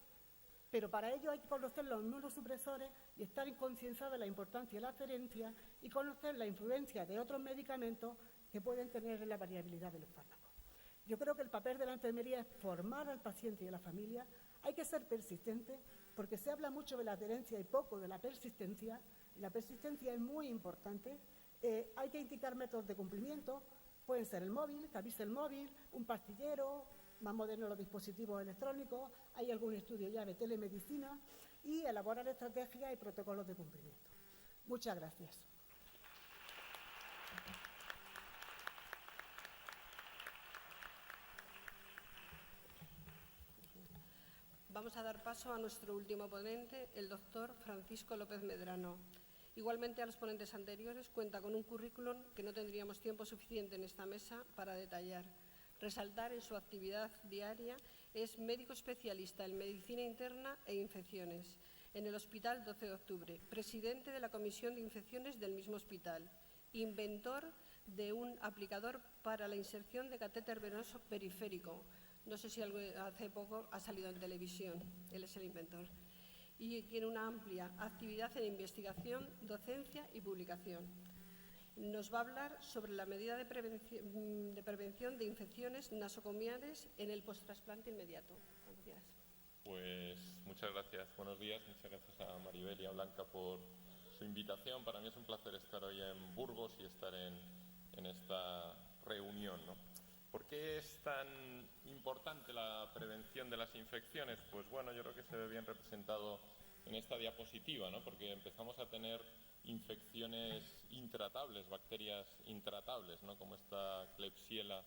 pero para ello hay que conocer los inmunosupresores y estar concienciado de la importancia de la adherencia y conocer la influencia de otros medicamentos que pueden tener en la variabilidad de los fármacos. Yo creo que el papel de la enfermería es formar al paciente y a la familia. Hay que ser persistente porque se habla mucho de la adherencia y poco de la persistencia. Y la persistencia es muy importante. Hay que indicar métodos de cumplimiento. Pueden ser el móvil, que avise el móvil, un pastillero, más modernos los dispositivos electrónicos. Hay algún estudio ya de telemedicina y elaborar estrategias y protocolos de cumplimiento. Muchas gracias. Vamos a dar paso a nuestro último ponente, el doctor Francisco López Medrano. Igualmente a los ponentes anteriores, cuenta con un currículum que no tendríamos tiempo suficiente en esta mesa para detallar. Resaltar en su actividad diaria es médico especialista en medicina interna e infecciones en el Hospital 12 de Octubre, presidente de la Comisión de Infecciones del mismo hospital, inventor de un aplicador para la inserción de catéter venoso periférico. No sé si hace poco ha salido en televisión, él es el inventor. Y tiene una amplia actividad en investigación, docencia y publicación. Nos va a hablar sobre la medida de prevención de infecciones nasocomiales en el postrasplante inmediato. Gracias. Pues muchas gracias, buenos días, muchas gracias a Maribel y a Blanca por su invitación. Para mí es un placer estar hoy en Burgos y estar en esta reunión, ¿no? ¿Por qué es tan importante la prevención de las infecciones? Pues bueno, yo creo que se ve bien representado en esta diapositiva, ¿no? Porque empezamos a tener infecciones intratables, bacterias intratables, ¿no? Como esta Klebsiella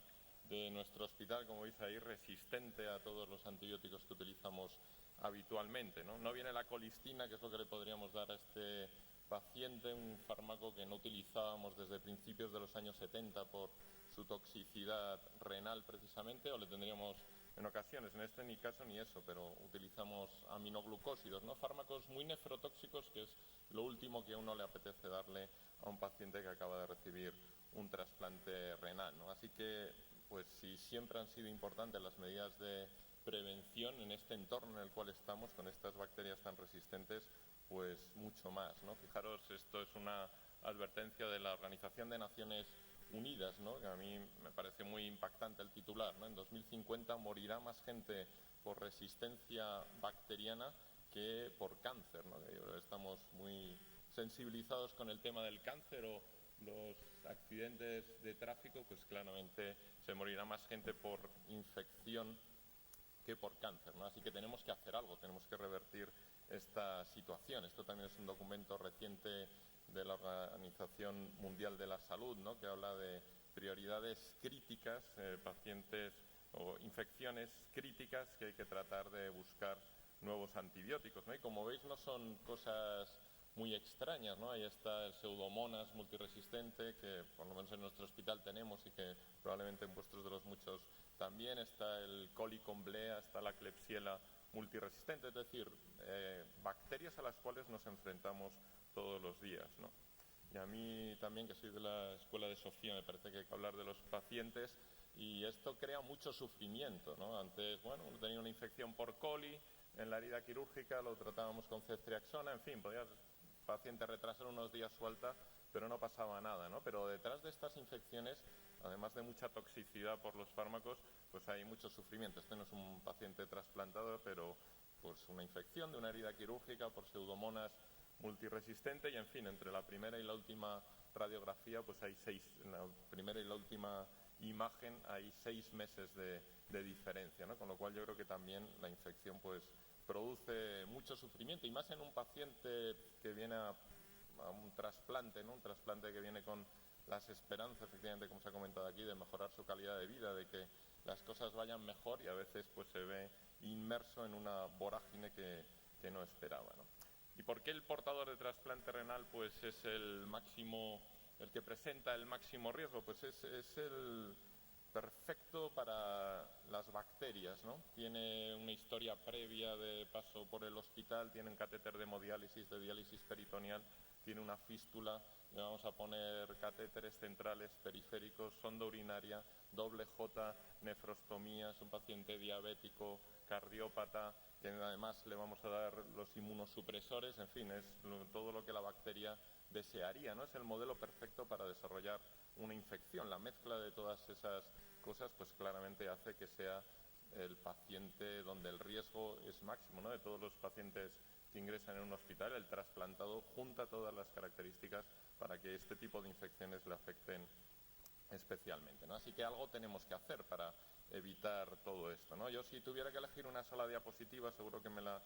de nuestro hospital, como veis ahí, resistente a todos los antibióticos que utilizamos habitualmente, ¿no? No viene la colistina, que es lo que le podríamos dar a este paciente, un fármaco que no utilizábamos desde principios de los años 70 por su toxicidad renal precisamente, o le tendríamos en ocasiones, en este ni caso ni eso, pero utilizamos aminoglucósidos, ¿no? Fármacos muy nefrotóxicos, que es lo último que a uno le apetece darle a un paciente que acaba de recibir un trasplante renal, ¿no? Así que, pues si siempre han sido importantes las medidas de prevención en este entorno en el cual estamos, con estas bacterias tan resistentes, pues mucho más, ¿no? Fijaros, esto es una advertencia de la Organización de Naciones Unidas, ¿no? Que a mí me parece muy impactante el titular, ¿no? En 2050 morirá más gente por resistencia bacteriana que por cáncer, ¿no? Estamos muy sensibilizados con el tema del cáncer o los accidentes de tráfico, pues claramente se morirá más gente por infección que por cáncer, ¿no? Así que tenemos que hacer algo, tenemos que revertir esta situación. Esto también es un documento reciente de la Organización Mundial de la Salud, ¿no? Que habla de prioridades críticas, pacientes o infecciones críticas que hay que tratar de buscar nuevos antibióticos, ¿no? Y como veis, no son cosas muy extrañas, ¿no? Ahí está el Pseudomonas multiresistente, que por lo menos en nuestro hospital tenemos y que probablemente en vuestros de los muchos también. Está el Coli Comblea, está la Klebsiella multiresistente, es decir, bacterias a las cuales nos enfrentamos todos los días, ¿no? Y a mí también, que soy de la Escuela de Sofía, me parece que hay que hablar de los pacientes, y esto crea mucho sufrimiento, ¿no? Antes, bueno, uno tenía una infección por coli, en la herida quirúrgica lo tratábamos con ceftriaxona, en fin, podía el paciente retrasar unos días su alta, pero no pasaba nada, ¿no? Pero detrás de estas infecciones, además de mucha toxicidad por los fármacos, pues hay mucho sufrimiento. Este no es un paciente trasplantado, pero pues una infección de una herida quirúrgica por Pseudomonas multiresistente, y en fin, entre la primera y la última radiografía, pues hay en la primera y la última imagen hay 6 meses de diferencia, ¿no? Con lo cual yo creo que también la infección pues produce mucho sufrimiento, y más en un paciente que viene a un trasplante, ¿no? Un trasplante que viene con las esperanzas, efectivamente, como se ha comentado aquí, de mejorar su calidad de vida, de que las cosas vayan mejor, y a veces pues se ve inmerso en una vorágine que no esperaba, ¿no? ¿Y por qué el portador de trasplante renal pues es el que presenta el máximo riesgo? Pues es el perfecto para las bacterias, ¿no? Tiene una historia previa de paso por el hospital, tiene un catéter de hemodiálisis, de diálisis peritoneal, tiene una fístula, le vamos a poner catéteres centrales, periféricos, sonda urinaria, doble J, nefrostomía, es un paciente diabético, cardiópata, que además le vamos a dar los inmunosupresores, en fin, es todo lo que la bacteria desearía, ¿no? Es el modelo perfecto para desarrollar una infección. La mezcla de todas esas cosas pues claramente hace que sea el paciente donde el riesgo es máximo, ¿no? De todos los pacientes que ingresan en un hospital, el trasplantado junta todas las características para que este tipo de infecciones le afecten especialmente, ¿no? Así que algo tenemos que hacer para evitar todo esto, ¿no? Yo, si tuviera que elegir una sola diapositiva, seguro que me la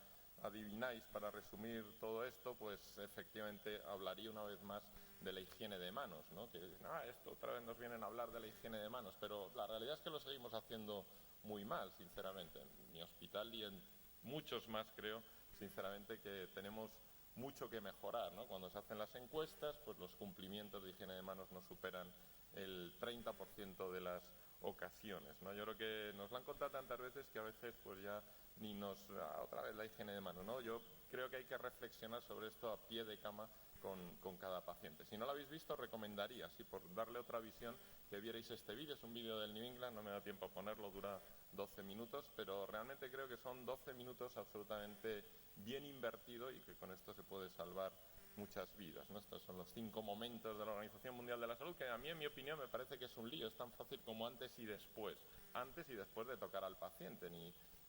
adivináis, para resumir todo esto, pues efectivamente hablaría una vez más de la higiene de manos, ¿no? Que esto otra vez nos vienen a hablar de la higiene de manos, pero la realidad es que lo seguimos haciendo muy mal, sinceramente. En mi hospital y en muchos más, creo, sinceramente, que tenemos mucho que mejorar, ¿no? Cuando se hacen las encuestas, pues los cumplimientos de higiene de manos no superan el 30% de las ocasiones, ¿no? Yo creo que nos lo han contado tantas veces que a veces pues ya ni otra vez la higiene de manos, ¿no? Yo creo que hay que reflexionar sobre esto a pie de cama con cada paciente. Si no lo habéis visto, recomendaría, sí, por darle otra visión, que vierais este vídeo. Es un vídeo del New England, no me da tiempo a ponerlo, dura 12 minutos, pero realmente creo que son 12 minutos absolutamente bien invertidos, y que con esto se puede salvar muchas vidas, ¿no? Estos son los 5 momentos de la Organización Mundial de la Salud, que a mí, en mi opinión, me parece que es un lío. Es tan fácil como antes y después de tocar al paciente.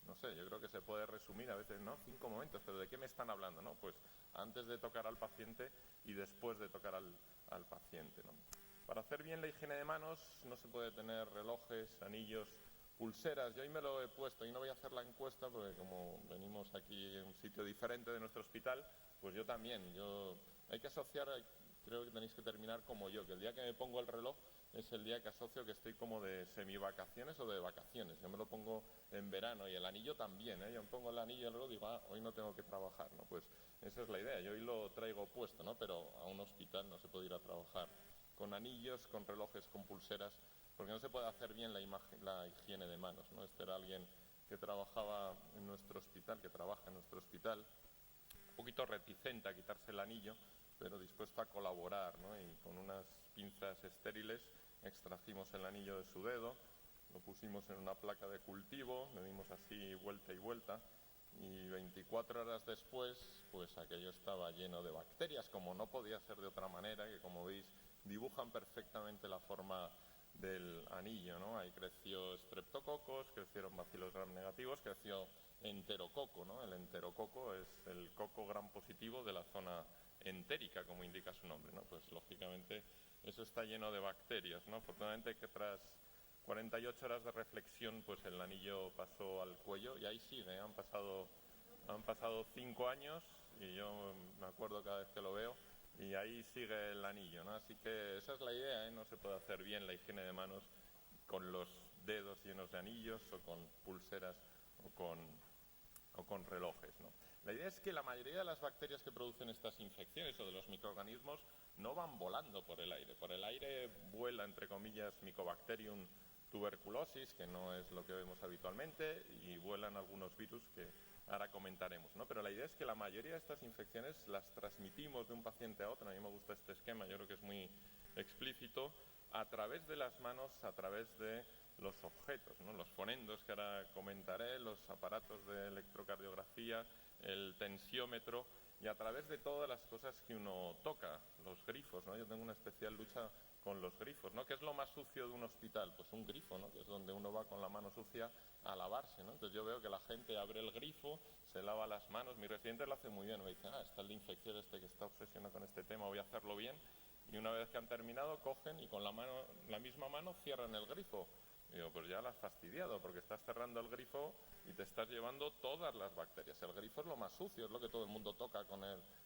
No sé, yo creo que se puede resumir a veces, ¿no? 5 momentos, pero ¿de qué me están hablando, no? Pues antes de tocar al paciente y después de tocar al paciente, ¿no? Para hacer bien la higiene de manos no se puede tener relojes, anillos, pulseras. Yo hoy me lo he puesto y no voy a hacer la encuesta porque como venimos aquí en un sitio diferente de nuestro hospital, pues yo también. Hay que asociar creo que tenéis que terminar como yo, que el día que me pongo el reloj es el día que asocio que estoy como de semivacaciones o de vacaciones. Yo me lo pongo en verano y el anillo también, ¿eh? Yo me pongo el anillo y el reloj y digo, hoy no tengo que trabajar, ¿no? Pues esa es la idea, yo hoy lo traigo puesto, ¿no? Pero a un hospital no se puede ir a trabajar con anillos, con relojes, con pulseras, porque no se puede hacer bien la higiene de manos, ¿no? Este era alguien que trabajaba en nuestro hospital, que trabaja en nuestro hospital, un poquito reticente a quitarse el anillo, pero dispuesto a colaborar, ¿no? Y con unas pinzas estériles extrajimos el anillo de su dedo, lo pusimos en una placa de cultivo, le dimos así vuelta y vuelta, y 24 horas después, pues aquello estaba lleno de bacterias, como no podía ser de otra manera, que como veis dibujan perfectamente la forma del anillo, ¿no? Ahí creció streptococos, crecieron bacilos gram negativos, creció enterococo, ¿no? El enterococo es el coco gram positivo de la zona entérica, como indica su nombre, ¿no? Pues lógicamente eso está lleno de bacterias, ¿no? Afortunadamente que tras 48 horas de reflexión, pues el anillo pasó al cuello y ahí sigue, han pasado 5 años y yo me acuerdo cada vez que lo veo y ahí sigue el anillo, ¿no? Así que esa es la idea, ¿eh? No se puede hacer bien la higiene de manos con los dedos llenos de anillos o con pulseras o con relojes, ¿no? La idea es que la mayoría de las bacterias que producen estas infecciones o de los microorganismos no van volando por el aire. Por el aire vuela, entre comillas, Mycobacterium tuberculosis, que no es lo que vemos habitualmente, y vuelan algunos virus que ahora comentaremos, ¿no? Pero la idea es que la mayoría de estas infecciones las transmitimos de un paciente a otro. A mí me gusta este esquema, yo creo que es muy explícito, a través de las manos, a través de los objetos, ¿no? Los fonendos que ahora comentaré, los aparatos de electrocardiografía, el tensiómetro y a través de todas las cosas que uno toca, los grifos, ¿no? Yo tengo una especial lucha con los grifos, ¿no? ¿Qué es lo más sucio de un hospital? Pues un grifo, ¿no? Que es donde uno va con la mano sucia a lavarse, ¿no? Entonces yo veo que la gente abre el grifo, se lava las manos, mi residente lo hace muy bien, me dice, está el de infección este que está obsesionado con este tema, voy a hacerlo bien, y una vez que han terminado cogen y con la misma mano cierran el grifo. Digo, pues ya la has fastidiado, porque estás cerrando el grifo y te estás llevando todas las bacterias. El grifo es lo más sucio, es lo que todo el mundo toca con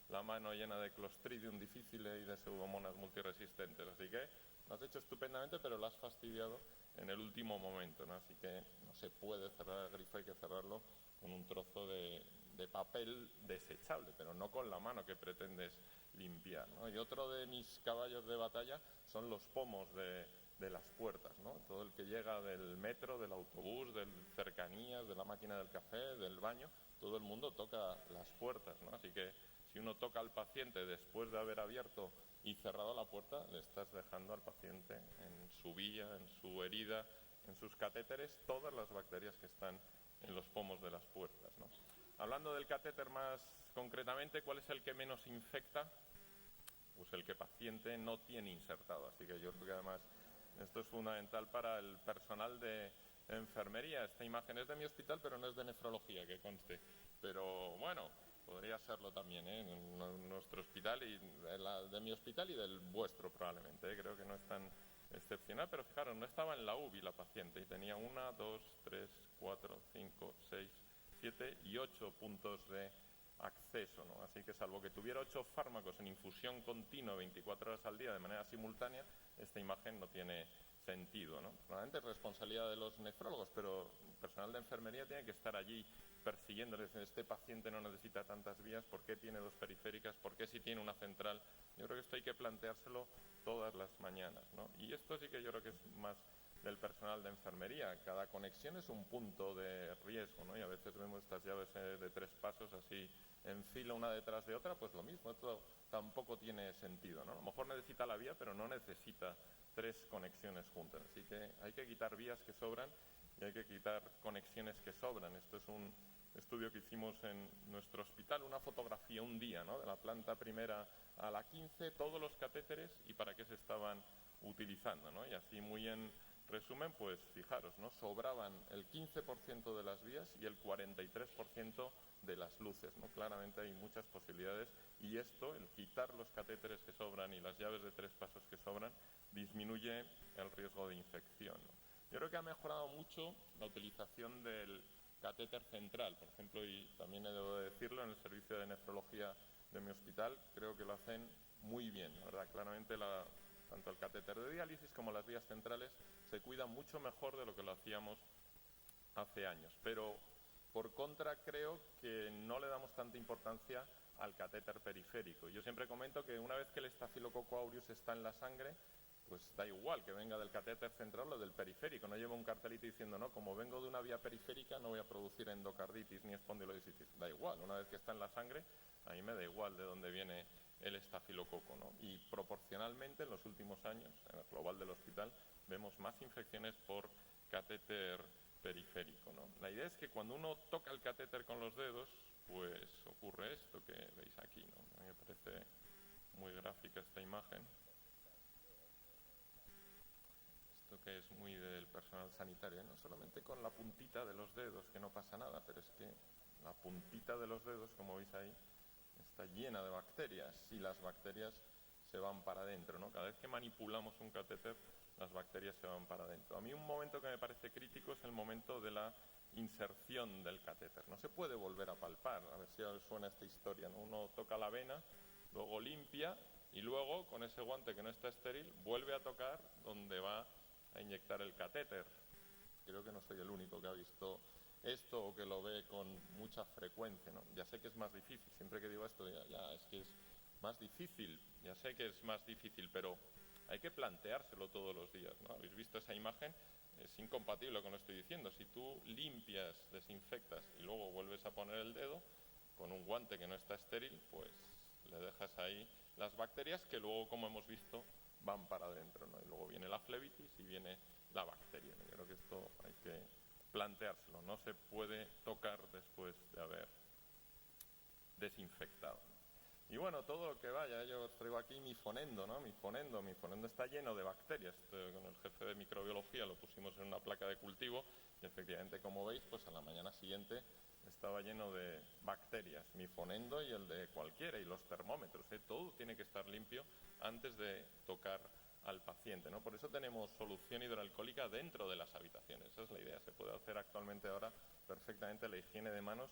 la mano llena de Clostridium difficile y de pseudomonas multiresistentes. Así que lo has hecho estupendamente, pero lo has fastidiado en el último momento, ¿no? Así que no se puede cerrar el grifo, hay que cerrarlo con un trozo de papel desechable, pero no con la mano que pretendes limpiar, ¿no? Y otro de mis caballos de batalla son los pomos de las puertas, ¿no? Todo el que llega del metro, del autobús, del cercanías, de la máquina del café, del baño, todo el mundo toca las puertas, ¿no? Así que si uno toca al paciente después de haber abierto y cerrado la puerta, le estás dejando al paciente en su vía, en su herida, en sus catéteres, todas las bacterias que están en los pomos de las puertas, ¿no? Hablando del catéter más concretamente, ¿cuál es el que menos infecta? Pues el que el paciente no tiene insertado. Así que yo creo que además esto es fundamental para el personal de enfermería. Esta imagen es de mi hospital, pero no es de nefrología, que conste. Pero bueno, podría serlo también, ¿eh? En nuestro hospital y de mi hospital y del vuestro probablemente, ¿eh? Creo que no es tan excepcional, pero fijaros, no estaba en la UBI la paciente y tenía 1, 2, 3, 4, 5, 6, 7 y 8 puntos de acceso, ¿no? Así que salvo que tuviera 8 fármacos en infusión continua 24 horas al día de manera simultánea, esta imagen no tiene sentido, ¿no? Probablemente es responsabilidad de los nefrólogos, pero el personal de enfermería tiene que estar allí persiguiéndoles. Este paciente no necesita tantas vías, ¿por qué tiene 2 periféricas? ¿Por qué si tiene una central? Yo creo que esto hay que planteárselo todas las mañanas, ¿no? Y esto sí que yo creo que es más del personal de enfermería. Cada conexión es un punto de riesgo, ¿no? Y a veces vemos estas llaves de 3 pasos así en fila una detrás de otra, pues lo mismo, esto tampoco tiene sentido, ¿no? A lo mejor necesita la vía, pero no necesita 3 conexiones juntas. Así que hay que quitar vías que sobran y hay que quitar conexiones que sobran. Esto es un estudio que hicimos en nuestro hospital, una fotografía un día, ¿no? De la planta primera a la 15, todos los catéteres y para qué se estaban utilizando, ¿no? Y así muy en resumen, pues fijaros, ¿no? Sobraban el 15% de las vías y el 43% de las luces, ¿no? Claramente hay muchas posibilidades y esto, el quitar los catéteres que sobran y las llaves de 3 pasos que sobran, disminuye el riesgo de infección, ¿no? Yo creo que ha mejorado mucho la utilización del catéter central, por ejemplo, y también debo de decirlo, en el servicio de nefrología de mi hospital, creo que lo hacen muy bien, la verdad. Claramente tanto el catéter de diálisis como las vías centrales se cuidan mucho mejor de lo que lo hacíamos hace años. Pero, por contra, creo que no le damos tanta importancia al catéter periférico. Yo siempre comento que una vez que el Staphylococcus aureus está en la sangre, pues da igual que venga del catéter central o del periférico. No lleva un cartelito diciendo, no, como vengo de una vía periférica no voy a producir endocarditis ni espondilodisitis. Da igual, una vez que está en la sangre, a mí me da igual de dónde viene el estafilococo, ¿no? Y proporcionalmente en los últimos años, en el global del hospital, vemos más infecciones por catéter periférico, ¿no? La idea es que cuando uno toca el catéter con los dedos, pues ocurre esto que veis aquí, ¿no? A mí me parece muy gráfica esta imagen. Esto que es muy del personal sanitario, no solamente con la puntita de los dedos, que no pasa nada, pero es que la puntita de los dedos, como veis ahí, está llena de bacterias y las bacterias se van para adentro, ¿no? Cada vez que manipulamos un catéter, las bacterias se van para adentro. A mí un momento que me parece crítico es el momento de la inserción del catéter. No se puede volver a palpar, a ver si os suena esta historia, ¿no? Uno toca la vena, luego limpia y luego, con ese guante que no está estéril, vuelve a tocar donde va a inyectar el catéter. Creo que no soy el único que ha visto esto o que lo ve con mucha frecuencia, ¿no? Ya sé que es más difícil, siempre que digo esto, ya es que es más difícil, ya sé que es más difícil, pero hay que planteárselo todos los días, ¿no? ¿Habéis visto esa imagen? Es incompatible con lo que estoy diciendo. Si tú limpias, desinfectas y luego vuelves a poner el dedo con un guante que no está estéril, pues le dejas ahí las bacterias que luego, como hemos visto, van para adentro, ¿no? Y luego viene la flebitis y viene la bacteria, ¿no? Yo creo que esto hay que planteárselo, no se puede tocar después de haber desinfectado, ¿no? Y bueno, todo lo que vaya, yo os traigo aquí mi fonendo, ¿no? Mi fonendo está lleno de bacterias. Esto, con el jefe de microbiología lo pusimos en una placa de cultivo y efectivamente, como veis, pues a la mañana siguiente estaba lleno de bacterias, mi fonendo y el de cualquiera, y los termómetros, ¿eh? Todo tiene que estar limpio antes de tocar al paciente, ¿no? Por eso tenemos solución hidroalcohólica dentro de las habitaciones. Esa es la idea. Se puede hacer actualmente ahora perfectamente la higiene de manos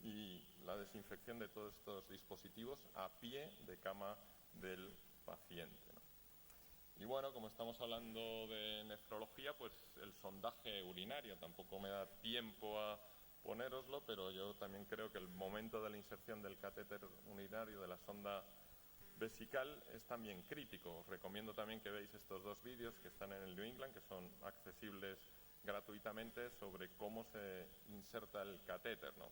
y la desinfección de todos estos dispositivos a pie de cama del paciente, ¿no? Y bueno, como estamos hablando de nefrología, pues el sondaje urinario, tampoco me da tiempo a ponéroslo, pero yo también creo que el momento de la inserción del catéter urinario, de la sonda vesical, es también crítico. Os recomiendo también que veáis estos dos vídeos que están en el New England, que son accesibles gratuitamente, sobre cómo se inserta el catéter, ¿no?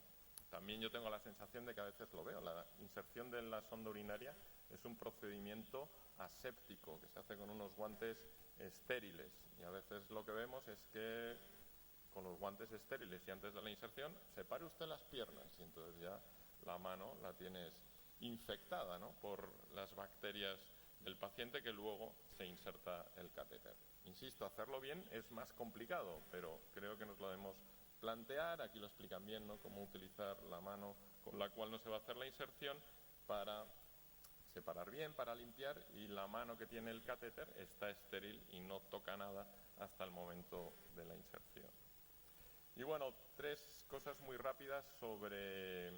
También yo tengo la sensación de que a veces lo veo. La inserción de la sonda urinaria es un procedimiento aséptico que se hace con unos guantes estériles. Y a veces lo que vemos es que con los guantes estériles y antes de la inserción, separe usted las piernas y entonces ya la mano la tienes infectada, ¿no?, por las bacterias del paciente, que luego se inserta el catéter. Insisto, hacerlo bien es más complicado, pero creo que nos lo debemos plantear. Aquí lo explican bien, ¿no?, cómo utilizar la mano con la cual no se va a hacer la inserción para separar bien, para limpiar, y la mano que tiene el catéter está estéril y no toca nada hasta el momento de la inserción. Y bueno, tres cosas muy rápidas sobre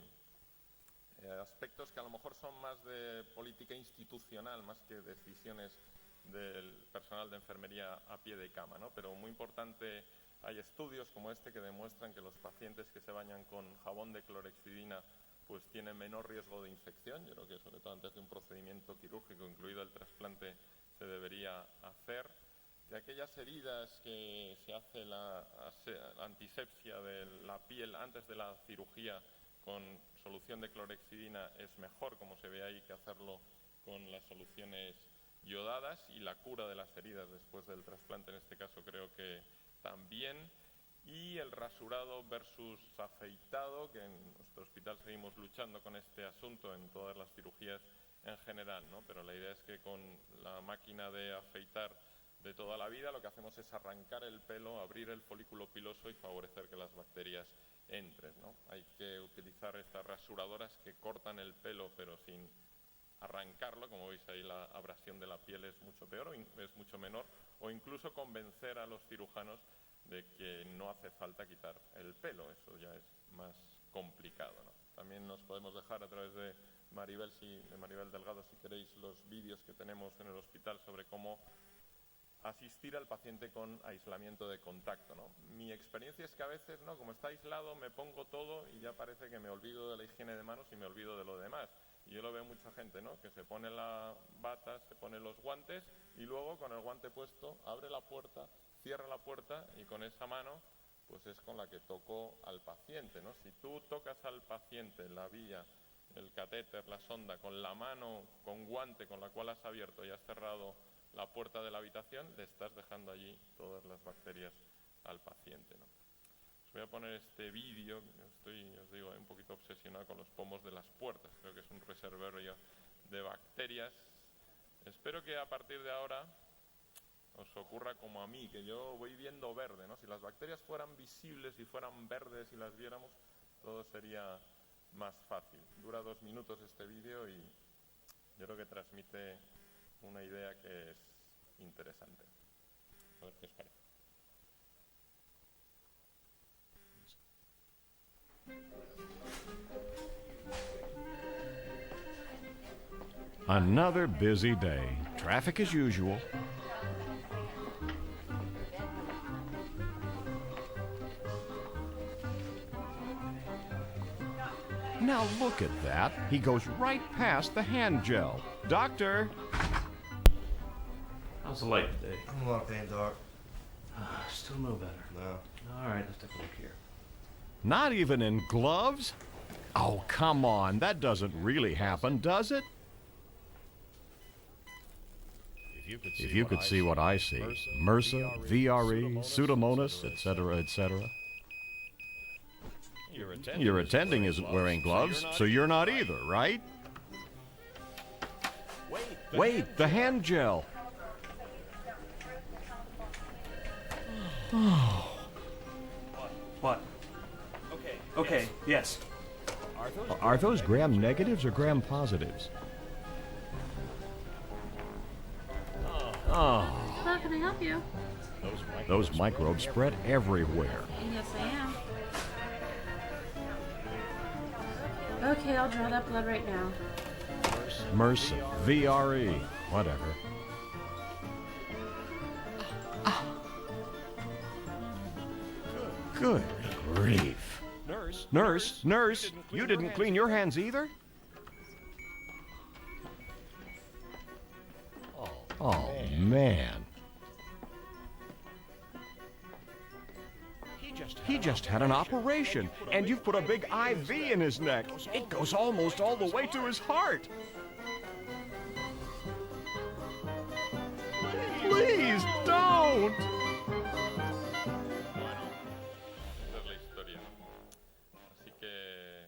aspectos que a lo mejor son más de política institucional, más que decisiones del personal de enfermería a pie de cama, ¿no? Pero muy importante, hay estudios como este que demuestran que los pacientes que se bañan con jabón de clorhexidina pues tienen menor riesgo de infección. Yo creo que sobre todo antes de un procedimiento quirúrgico, incluido el trasplante, se debería hacer. Que aquellas heridas que se hace la antisepsia de la piel antes de la cirugía con solución de clorhexidina es mejor, como se ve ahí, que hacerlo con las soluciones yodadas, y la cura de las heridas después del trasplante, en este caso, creo que también. Y el rasurado versus afeitado, que en nuestro hospital seguimos luchando con este asunto en todas las cirugías en general, ¿no? Pero la idea es que con la máquina de afeitar de toda la vida lo que hacemos es arrancar el pelo, abrir el folículo piloso y favorecer que las bacterias entren, ¿no? Hay que utilizar estas rasuradoras que cortan el pelo pero sin arrancarlo. Como veis ahí, la abrasión de la piel es mucho peor, es mucho menor, o incluso convencer a los cirujanos de que no hace falta quitar el pelo. Eso ya es más complicado, ¿no? También nos podemos dejar a través de de Maribel Delgado, si queréis, los vídeos que tenemos en el hospital sobre cómo asistir al paciente con aislamiento de contacto, ¿no? Mi experiencia es que a veces, ¿no?, como está aislado, me pongo todo y ya parece que me olvido de la higiene de manos y me olvido de lo demás. Y yo lo veo mucha gente, ¿no?, que se pone la bata, se pone los guantes y luego con el guante puesto abre la puerta, cierra la puerta y con esa mano pues es con la que toco al paciente, ¿no? Si tú tocas al paciente la vía, el catéter, la sonda, con la mano, con guante con la cual has abierto y has cerrado la puerta de la habitación, le estás dejando allí todas las bacterias al paciente, ¿no? Os voy a poner este vídeo. Estoy, os digo, un poquito obsesionado con los pomos de las puertas. Creo que es un reservorio de bacterias. Espero que a partir de ahora os ocurra como a mí, que yo voy viendo verde, ¿no? Si las bacterias fueran visibles y fueran verdes y las viéramos, todo sería más fácil. Dura 2 minutos este vídeo y yo creo que transmite una idea que es interesante. A ver qué os parece. Another busy day. Traffic as usual. Now look at that. He goes right past the hand gel. Doctor! How's the light today? I'm a lot of pain, Doc. Still no better. No. All right, let's take a look here. Not even in gloves? Oh, come on. That doesn't really happen, does it? If you could see what I see, MRSA, VRE, Pseudomonas, etc., etc. Your attending isn't wearing gloves, so you're not either, right? Wait, the hand gel. What? Okay, yes. Are those gram negatives or gram positives? Oh, Hello, can I help you? those microbes spread everywhere. Yes, I am. Okay, I'll draw that blood right now. MRSA, VRE, whatever. Good grief. Nurse, you didn't clean your hands either? Oh, man. He just had an operation, and you've put a big IV in his neck. It goes almost all the way to his heart. Please don't! Esa es la historia. Así que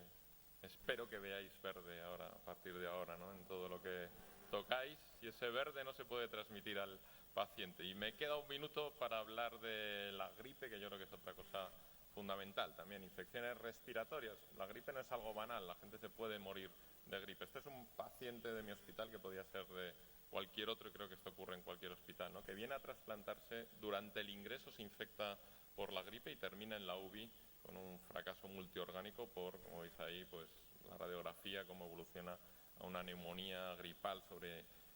espero que veáis verde ahora, a partir de ahora, ¿no? En todo lo que tocáis, y ese verde no se puede transmitir al paciente. Y me queda 1 minuto para hablar de la gripe, que yo creo que es otra cosa fundamental también. Infecciones respiratorias. La gripe no es algo banal, la gente se puede morir de gripe. Este es un paciente de mi hospital que podía ser de cualquier otro, y creo que esto ocurre en cualquier hospital, ¿no? Que viene a trasplantarse, durante el ingreso se infecta por la gripe y termina en la UBI con un fracaso multiorgánico por, como veis ahí, pues la radiografía, cómo evoluciona a una neumonía gripal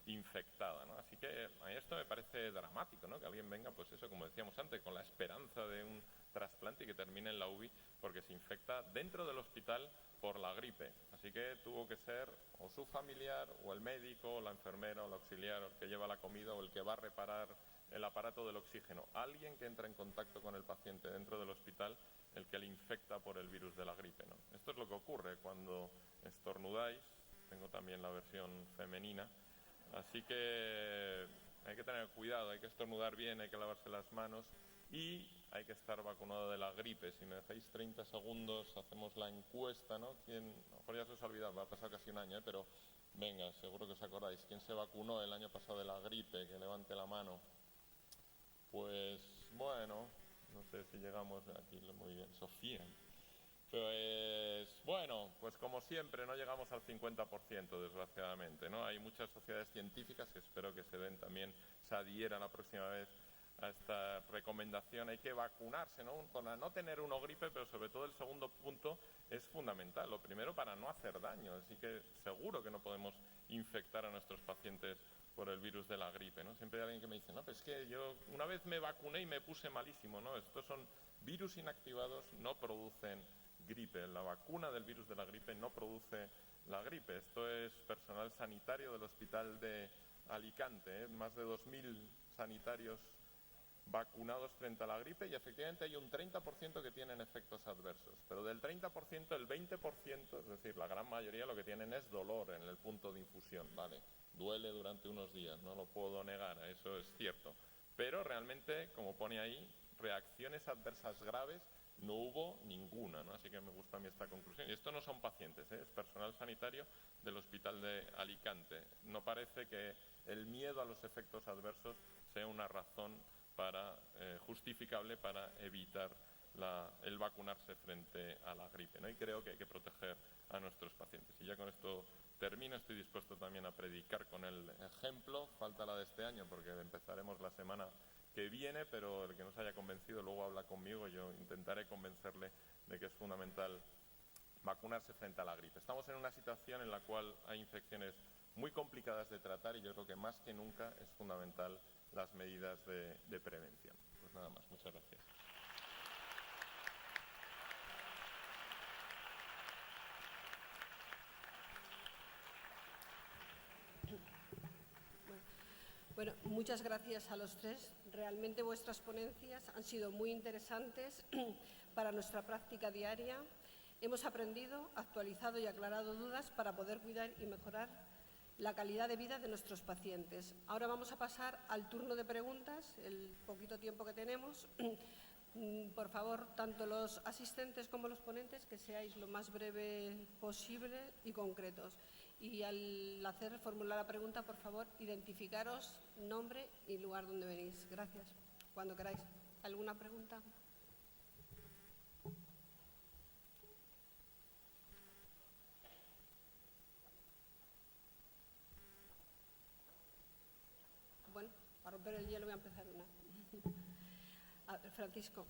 infectada, ¿no? Así que a mí esto me parece dramático, ¿no? Que alguien venga, pues eso, como decíamos antes, con la esperanza de un trasplante y que termine en la UBI porque se infecta dentro del hospital por la gripe. Así que tuvo que ser o su familiar, o el médico, o la enfermera, o el auxiliar, o el que lleva la comida, o el que va a reparar el aparato del oxígeno. Alguien que entra en contacto con el paciente dentro del hospital, el que le infecta por el virus de la gripe, ¿no? Esto es lo que ocurre cuando estornudáis. Tengo también la versión femenina. Así que hay que tener cuidado, hay que estornudar bien, hay que lavarse las manos y hay que estar vacunado de la gripe. Si me dejáis 30 segundos, hacemos la encuesta, ¿no? ¿Quién, a lo mejor ya se os ha olvidado, va a pasar casi un año, pero venga, seguro que os acordáis. ¿Quién se vacunó el año pasado de la gripe? Que levante la mano. Pues bueno, no sé si llegamos aquí, muy bien, Sofía. Pues bueno, pues como siempre no llegamos al 50%, desgraciadamente, ¿no? Hay muchas sociedades científicas que espero que se den también, se adhieran la próxima vez a esta recomendación. Hay que vacunarse, ¿no? Para no tener uno gripe, pero sobre todo el segundo punto es fundamental. Lo primero, para no hacer daño. Así que seguro que no podemos infectar a nuestros pacientes por el virus de la gripe, ¿no? Siempre hay alguien que me dice, no, pues es que yo una vez me vacuné y me puse malísimo, ¿no? Estos son virus inactivados, no producen gripe. La vacuna del virus de la gripe no produce la gripe. Esto es personal sanitario del Hospital de Alicante, ¿eh? Más de 2.000 sanitarios vacunados frente a la gripe y efectivamente hay un 30% que tienen efectos adversos, pero del 30% el 20%, es decir, la gran mayoría lo que tienen es dolor en el punto de infusión, ¿vale? Duele durante unos días, no lo puedo negar, eso es cierto, pero realmente, como pone ahí, reacciones adversas graves no hubo ninguna, ¿no? Así que me gusta a mí esta conclusión. Y esto no son pacientes, ¿eh? Es personal sanitario del Hospital de Alicante. No parece que el miedo a los efectos adversos sea una razón justificable para evitar el vacunarse frente a la gripe, ¿no? Y creo que hay que proteger a nuestros pacientes. Y ya con esto termino. Estoy dispuesto también a predicar con el ejemplo. Falta la de este año porque empezaremos la semana que viene, pero el que no se haya convencido luego habla conmigo. Yo intentaré convencerle de que es fundamental vacunarse frente a la gripe. Estamos en una situación en la cual hay infecciones muy complicadas de tratar y yo creo que más que nunca es fundamental las medidas de prevención. Pues nada más, muchas gracias. Bueno, muchas gracias a los tres. Realmente vuestras ponencias han sido muy interesantes para nuestra práctica diaria. Hemos aprendido, actualizado y aclarado dudas para poder cuidar y mejorar la calidad de vida de nuestros pacientes. Ahora vamos a pasar al turno de preguntas, el poquito tiempo que tenemos. Por favor, tanto los asistentes como los ponentes, que seáis lo más breve posible y concretos. Y al formular la pregunta, por favor, identificaros nombre y lugar donde venís. Gracias. Cuando queráis. ¿Alguna pregunta? Bueno, para romper el hielo voy a empezar una. A ver, Francisco,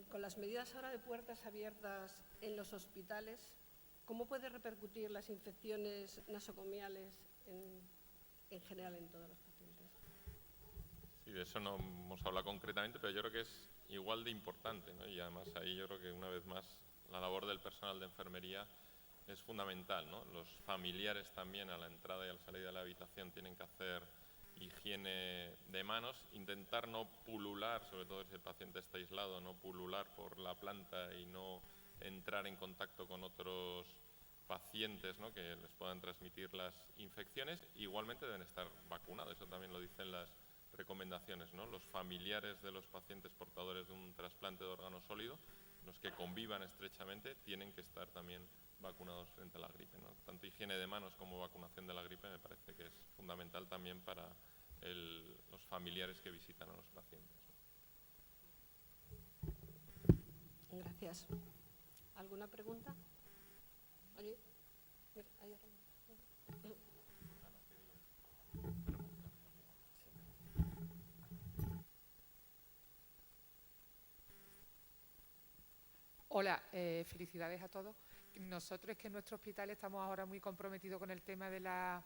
con las medidas ahora de puertas abiertas en los hospitales, ¿cómo puede repercutir las infecciones nosocomiales en general en todos los pacientes? Sí, de eso no hemos hablado concretamente, pero yo creo que es igual de importante, ¿no? Y además ahí yo creo que una vez más la labor del personal de enfermería es fundamental, ¿no? Los familiares también a la entrada y a la salida de la habitación tienen que hacer higiene de manos, intentar no pulular, sobre todo si el paciente está aislado, no pulular por la planta y no entrar en contacto con otros pacientes, ¿no? Que les puedan transmitir las infecciones. Igualmente deben estar vacunados, eso también lo dicen las recomendaciones, ¿no? Los familiares de los pacientes portadores de un trasplante de órgano sólido, los que convivan estrechamente, tienen que estar también vacunados frente a la gripe, ¿no? Tanto higiene de manos como vacunación de la gripe me parece que es fundamental también para los familiares que visitan a los pacientes. Gracias. ¿Alguna pregunta? Oye, mira, ahí arriba. Hola, felicidades a todos. Nosotros es que en nuestro hospital estamos ahora muy comprometidos con el tema de la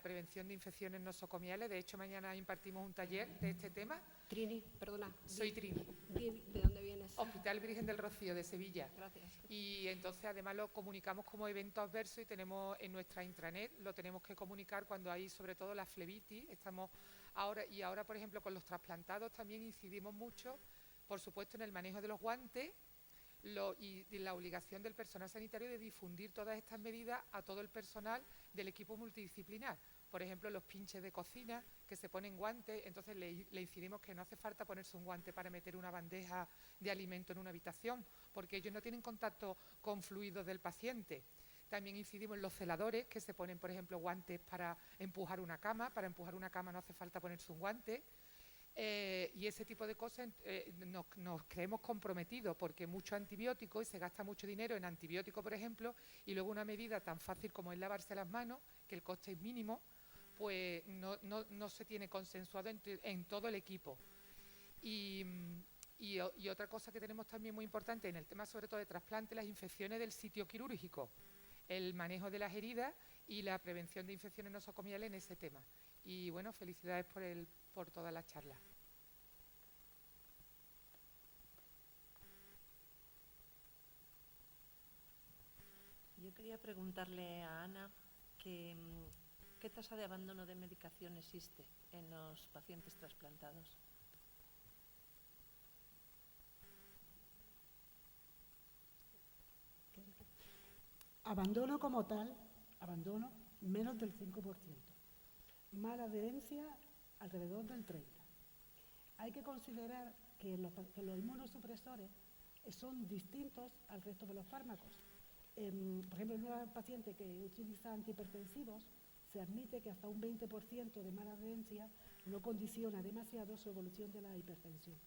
prevención de infecciones nosocomiales. De hecho, mañana impartimos un taller de este tema. Trini, perdona. Soy Trini. ¿De dónde vienes? Hospital Virgen del Rocío, de Sevilla. Gracias. Y entonces además lo comunicamos como evento adverso y tenemos en nuestra intranet, lo tenemos que comunicar cuando hay sobre todo la flebitis. Estamos ahora, por ejemplo, con los trasplantados también incidimos mucho, por supuesto, en el manejo de los guantes y la obligación del personal sanitario de difundir todas estas medidas a todo el personal del equipo multidisciplinar. Por ejemplo, los pinches de cocina, que se ponen guantes, entonces le incidimos que no hace falta ponerse un guante para meter una bandeja de alimento en una habitación, porque ellos no tienen contacto con fluidos del paciente. También incidimos en los celadores, que se ponen, por ejemplo, guantes para empujar una cama. Para empujar una cama no hace falta ponerse un guante. Y ese tipo de cosas nos creemos comprometidos porque mucho antibiótico y se gasta mucho dinero en antibiótico, por ejemplo, y luego una medida tan fácil como es lavarse las manos, que el coste es mínimo, pues no se tiene consensuado en todo el equipo. Y otra cosa que tenemos también muy importante en el tema sobre todo de trasplante, las infecciones del sitio quirúrgico, el manejo de las heridas y la prevención de infecciones nosocomiales en ese tema. Y bueno, felicidades por toda la charla. Yo quería preguntarle a Ana que, ¿qué tasa de abandono de medicación existe en los pacientes trasplantados? Abandono como tal, abandono menos del 5%. Mala adherencia alrededor del 30%. Hay que considerar que los inmunosupresores son distintos al resto de los fármacos. Por ejemplo, en una paciente que utiliza antihipertensivos, se admite que hasta un 20% de mala adherencia no condiciona demasiado su evolución de la hipertensión.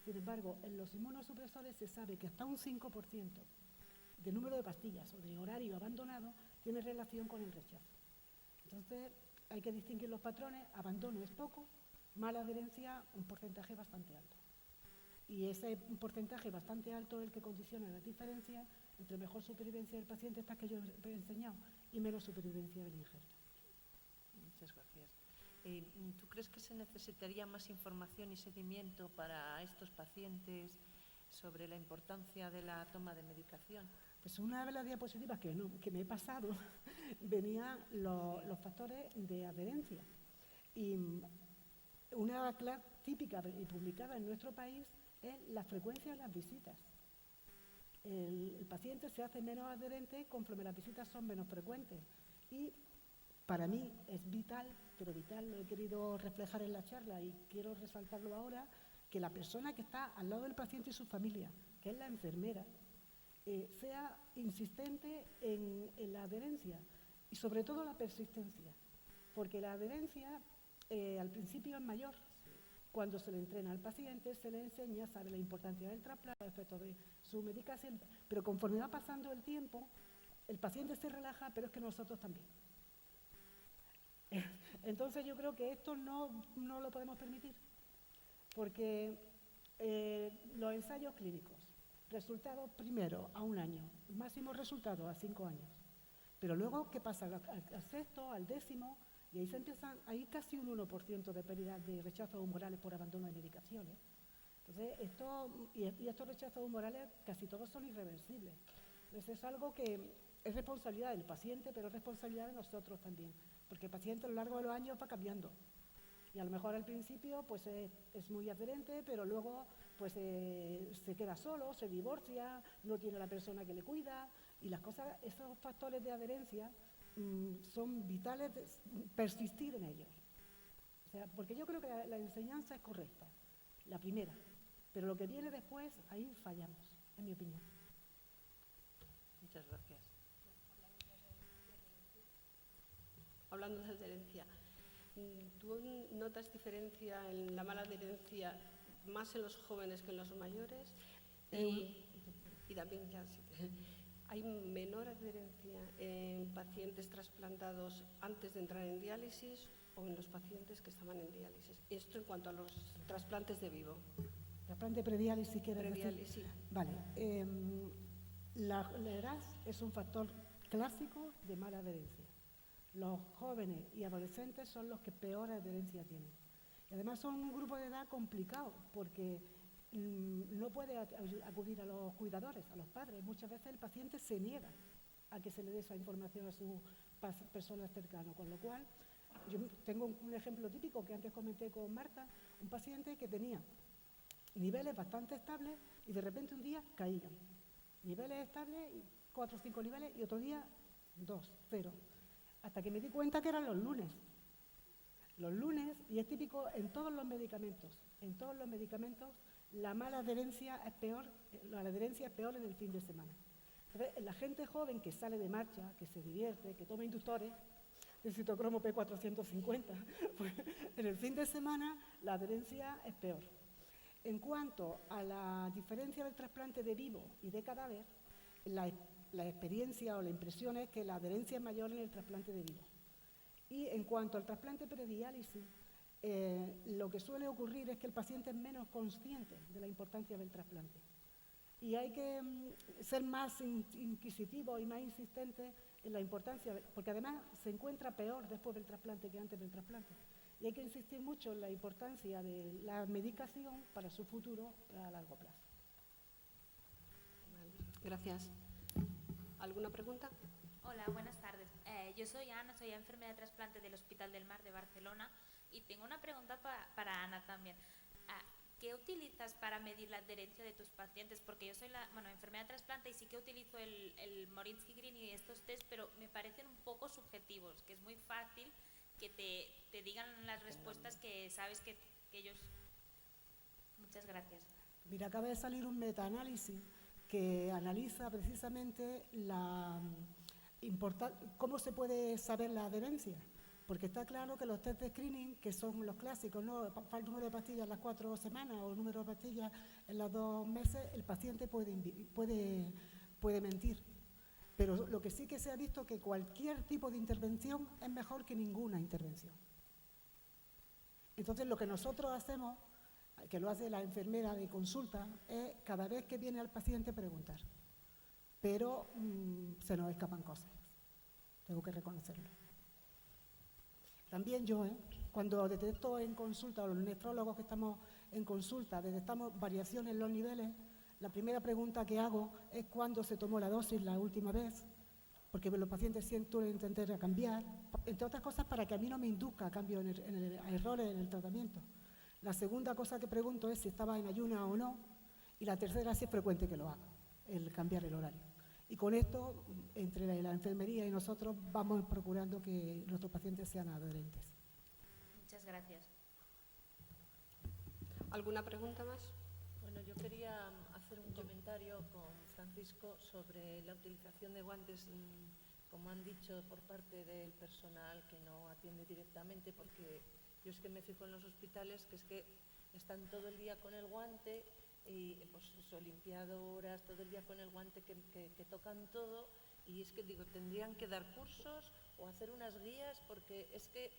Sin embargo, en los inmunosupresores se sabe que hasta un 5% de número de pastillas o de horario abandonado tiene relación con el rechazo. Entonces, hay que distinguir los patrones. Abandono es poco, mala adherencia un porcentaje bastante alto. Y ese porcentaje bastante alto es el que condiciona las diferencias entre mejor supervivencia del paciente, estas que yo he enseñado, y menos supervivencia del injerto. Muchas gracias. ¿Tú crees que se necesitaría más información y seguimiento para estos pacientes sobre la importancia de la toma de medicación? Pues una de las diapositivas que me he pasado venían los factores de adherencia. Y una clave típica y publicada en nuestro país es la frecuencia de las visitas. El paciente se hace menos adherente conforme las visitas son menos frecuentes. Y para mí es vital, pero vital lo he querido reflejar en la charla y quiero resaltarlo ahora, que la persona que está al lado del paciente y su familia, que es la enfermera, sea insistente en la adherencia y sobre todo la persistencia, porque la adherencia al principio es mayor. Cuando se le entrena al paciente, se le enseña, sabe la importancia del trasplante, los efectos de su medicación, pero conforme va pasando el tiempo, el paciente se relaja, pero es que nosotros también. Entonces yo creo que esto no lo podemos permitir, porque los ensayos clínicos, resultados primero a 1 año, máximo resultado a 5 años, pero luego, ¿qué pasa? Al sexto, al 10º, y ahí hay casi un 1% de pérdida de rechazos humorales por abandono de medicaciones. Entonces, estos rechazos humorales casi todos son irreversibles. Entonces, es algo que es responsabilidad del paciente, pero es responsabilidad de nosotros también, porque el paciente a lo largo de los años va cambiando. Y a lo mejor al principio pues es muy adherente, pero luego pues se queda solo, se divorcia, no tiene la persona que le cuida, y las cosas, esos factores de adherencia son vitales persistir en ellos. O sea, porque yo creo que la enseñanza es correcta, la primera, pero lo que viene después, ahí fallamos, en mi opinión. Muchas gracias. Hablando de adherencia, ¿tú notas diferencia en la mala adherencia más en los jóvenes que en los mayores? Y también ya ¿hay menor adherencia en pacientes trasplantados antes de entrar en diálisis o en los pacientes que estaban en diálisis? Esto en cuanto a los trasplantes de vivo. Trasplante prediálisis, ¿quieres decir? Prediálisis. Vale. La edad es un factor clásico de mala adherencia. Los jóvenes y adolescentes son los que peor adherencia tienen. Y además son un grupo de edad complicado porque no puede acudir a los cuidadores, a los padres. Muchas veces el paciente se niega a que se le dé esa información a sus personas cercanas, con lo cual yo tengo un ejemplo típico que antes comenté con Marta, un paciente que tenía niveles bastante estables y de repente un día caían. Niveles estables, 4 o 5 niveles, y otro día 2, 0. Hasta que me di cuenta que eran los lunes. Los lunes, y es típico en todos los medicamentos, la mala adherencia es peor, la adherencia es peor en el fin de semana. Entonces, la gente joven que sale de marcha, que se divierte, que toma inductores, el citocromo P450, pues en el fin de semana la adherencia es peor. En cuanto a la diferencia del trasplante de vivo y de cadáver, la experiencia o la impresión es que la adherencia es mayor en el trasplante de vivo. Y en cuanto al trasplante prediálisis, lo que suele ocurrir es que el paciente es menos consciente de la importancia del trasplante. Y hay que ser más inquisitivo y más insistente en la importancia, porque además se encuentra peor después del trasplante que antes del trasplante. Y hay que insistir mucho en la importancia de la medicación para su futuro a largo plazo. Vale, gracias. ¿Alguna pregunta? Hola, buenas tardes. Yo soy Ana, soy enfermera de trasplante del Hospital del Mar de Barcelona y tengo una pregunta para Ana también. ¿Qué utilizas para medir la adherencia de tus pacientes? Porque yo soy enfermera de trasplante y sí que utilizo el Morinsky Green y estos test, pero me parecen un poco subjetivos, que es muy fácil que te digan las respuestas que sabes que ellos... Muchas gracias. Mira, acaba de salir un metaanálisis que analiza precisamente cómo se puede saber la adherencia. Porque está claro que los test de screening, que son los clásicos, ¿no? El número de pastillas en las 4 semanas o el número de pastillas en los 2 meses, el paciente puede mentir. Pero lo que sí que se ha visto es que cualquier tipo de intervención es mejor que ninguna intervención. Entonces, lo que nosotros hacemos, que lo hace la enfermera de consulta, es cada vez que viene al paciente preguntar. Pero se nos escapan cosas, tengo que reconocerlo. También yo, cuando detecto en consulta, o los nefrólogos que estamos en consulta, detectamos variaciones en los niveles, la primera pregunta que hago es cuándo se tomó la dosis la última vez, porque los pacientes suelen tender a cambiar, entre otras cosas para que a mí no me induzca a cambio a errores en el tratamiento. La segunda cosa que pregunto es si estaba en ayuna o no, y la tercera si es frecuente que lo haga, el cambiar el horario. Y con esto, entre la enfermería y nosotros, vamos procurando que nuestros pacientes sean adherentes. Muchas gracias. ¿Alguna pregunta más? Bueno, yo quería hacer un comentario con Francisco sobre la utilización de guantes, como han dicho, por parte del personal que no atiende directamente, porque yo es que me fijo en los hospitales que es que están todo el día con el guante y pues eso, limpiadoras, todo el día con el guante que tocan todo, y es que digo, tendrían que dar cursos o hacer unas guías, porque es que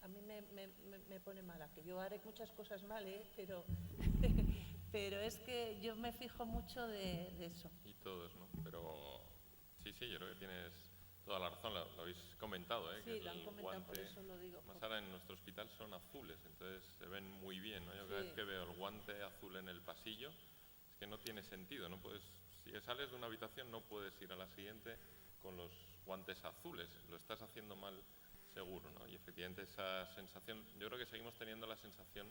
a mí me pone mala, que yo haré muchas cosas mal, pero es que yo me fijo mucho de eso. Y todos, ¿no? Pero sí, yo creo que tienes toda la razón, lo habéis comentado, Sí, que lo han el comentado, guante, por eso lo digo. más ahora en nuestro hospital son azules, entonces se ven muy bien, ¿no? Yo cada vez que veo el guante azul en el pasillo, es que no tiene sentido, no puedes, si sales de una habitación no puedes ir a la siguiente con los guantes azules, lo estás haciendo mal seguro, ¿no? Y efectivamente esa sensación, yo creo que seguimos teniendo la sensación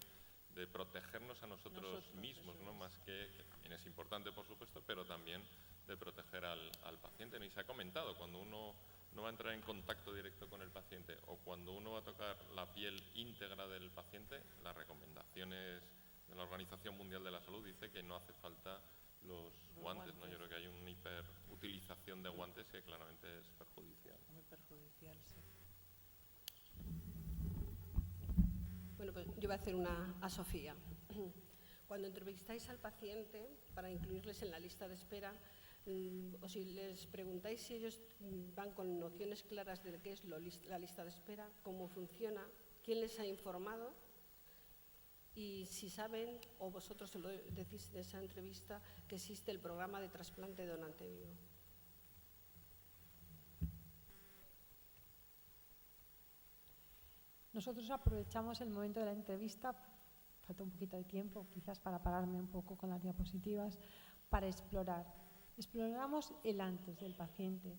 de protegernos a nosotros mismos, ¿no? Más que también es importante, por supuesto, pero también de proteger al paciente, ¿no? Y se ha comentado, cuando uno no va a entrar en contacto directo con el paciente o cuando uno va a tocar la piel íntegra del paciente, las recomendaciones de la Organización Mundial de la Salud dice que no hace falta los guantes, ¿no? Yo creo que hay una hiperutilización de guantes que claramente es perjudicial. Muy perjudicial, sí. Bueno, pues yo voy a hacer una a Sofía. Cuando entrevistáis al paciente para incluirles en la lista de espera, o si les preguntáis si ellos van con nociones claras de qué es la lista de espera, cómo funciona, quién les ha informado y si saben, o vosotros se lo decís en esa entrevista, que existe el programa de trasplante de donante vivo. Nosotros aprovechamos el momento de la entrevista, falta un poquito de tiempo, quizás para pararme un poco con las diapositivas, para explorar. Exploramos el antes del paciente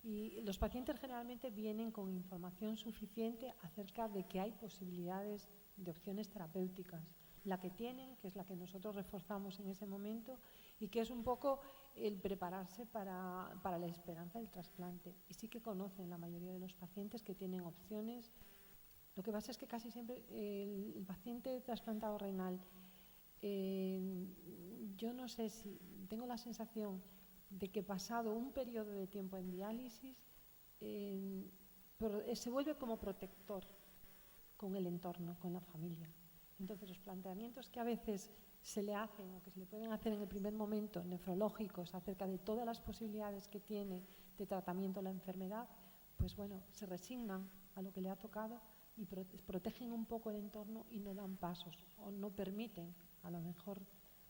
y los pacientes generalmente vienen con información suficiente acerca de que hay posibilidades de opciones terapéuticas. La que tienen, que es la que nosotros reforzamos en ese momento y que es un poco el prepararse para la esperanza del trasplante. Y sí que conocen la mayoría de los pacientes que tienen opciones. Lo que pasa es que casi siempre el paciente trasplantado renal, yo no sé si tengo la sensación de que pasado un periodo de tiempo en diálisis, se vuelve como protector con el entorno, con la familia. Entonces los planteamientos que a veces se le hacen o que se le pueden hacer en el primer momento nefrológicos acerca de todas las posibilidades que tiene de tratamiento la enfermedad, pues bueno, se resignan a lo que le ha tocado y protegen un poco el entorno y no dan pasos o no permiten, a lo mejor,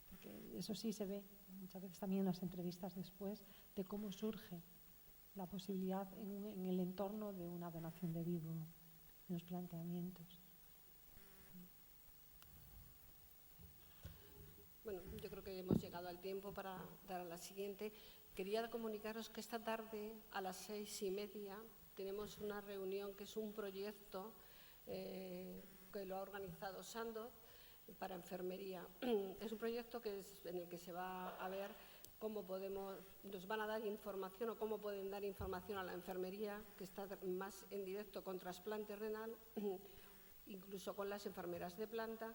porque eso sí se ve muchas veces también en las entrevistas después, de cómo surge la posibilidad en el entorno de una donación de vivo, en los planteamientos. Bueno, yo creo que hemos llegado al tiempo para dar a la siguiente. Quería comunicaros que esta tarde a las 6:30 tenemos una reunión que es un proyecto que lo ha organizado Sandoz para enfermería. Es un proyecto en el que se va a ver cómo nos van a dar información o cómo pueden dar información a la enfermería, que está más en directo con trasplante renal, incluso con las enfermeras de planta,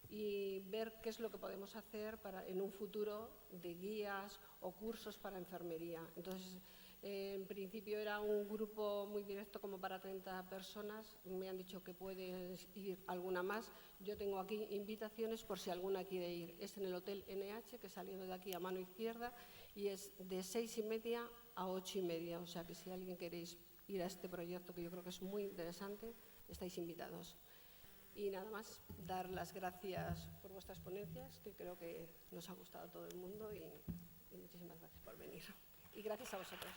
y ver qué es lo que podemos hacer en un futuro de guías o cursos para enfermería. Entonces, en principio era un grupo muy directo como para 30 personas, me han dicho que puede ir alguna más. Yo tengo aquí invitaciones por si alguna quiere ir. Es en el Hotel NH, que saliendo de aquí a mano izquierda, y es de 6:30 a 8:30, o sea que si alguien queréis ir a este proyecto, que yo creo que es muy interesante, estáis invitados. Y nada más, dar las gracias por vuestras ponencias, que creo que nos ha gustado a todo el mundo, y muchísimas gracias por venir. Y gracias a vosotros.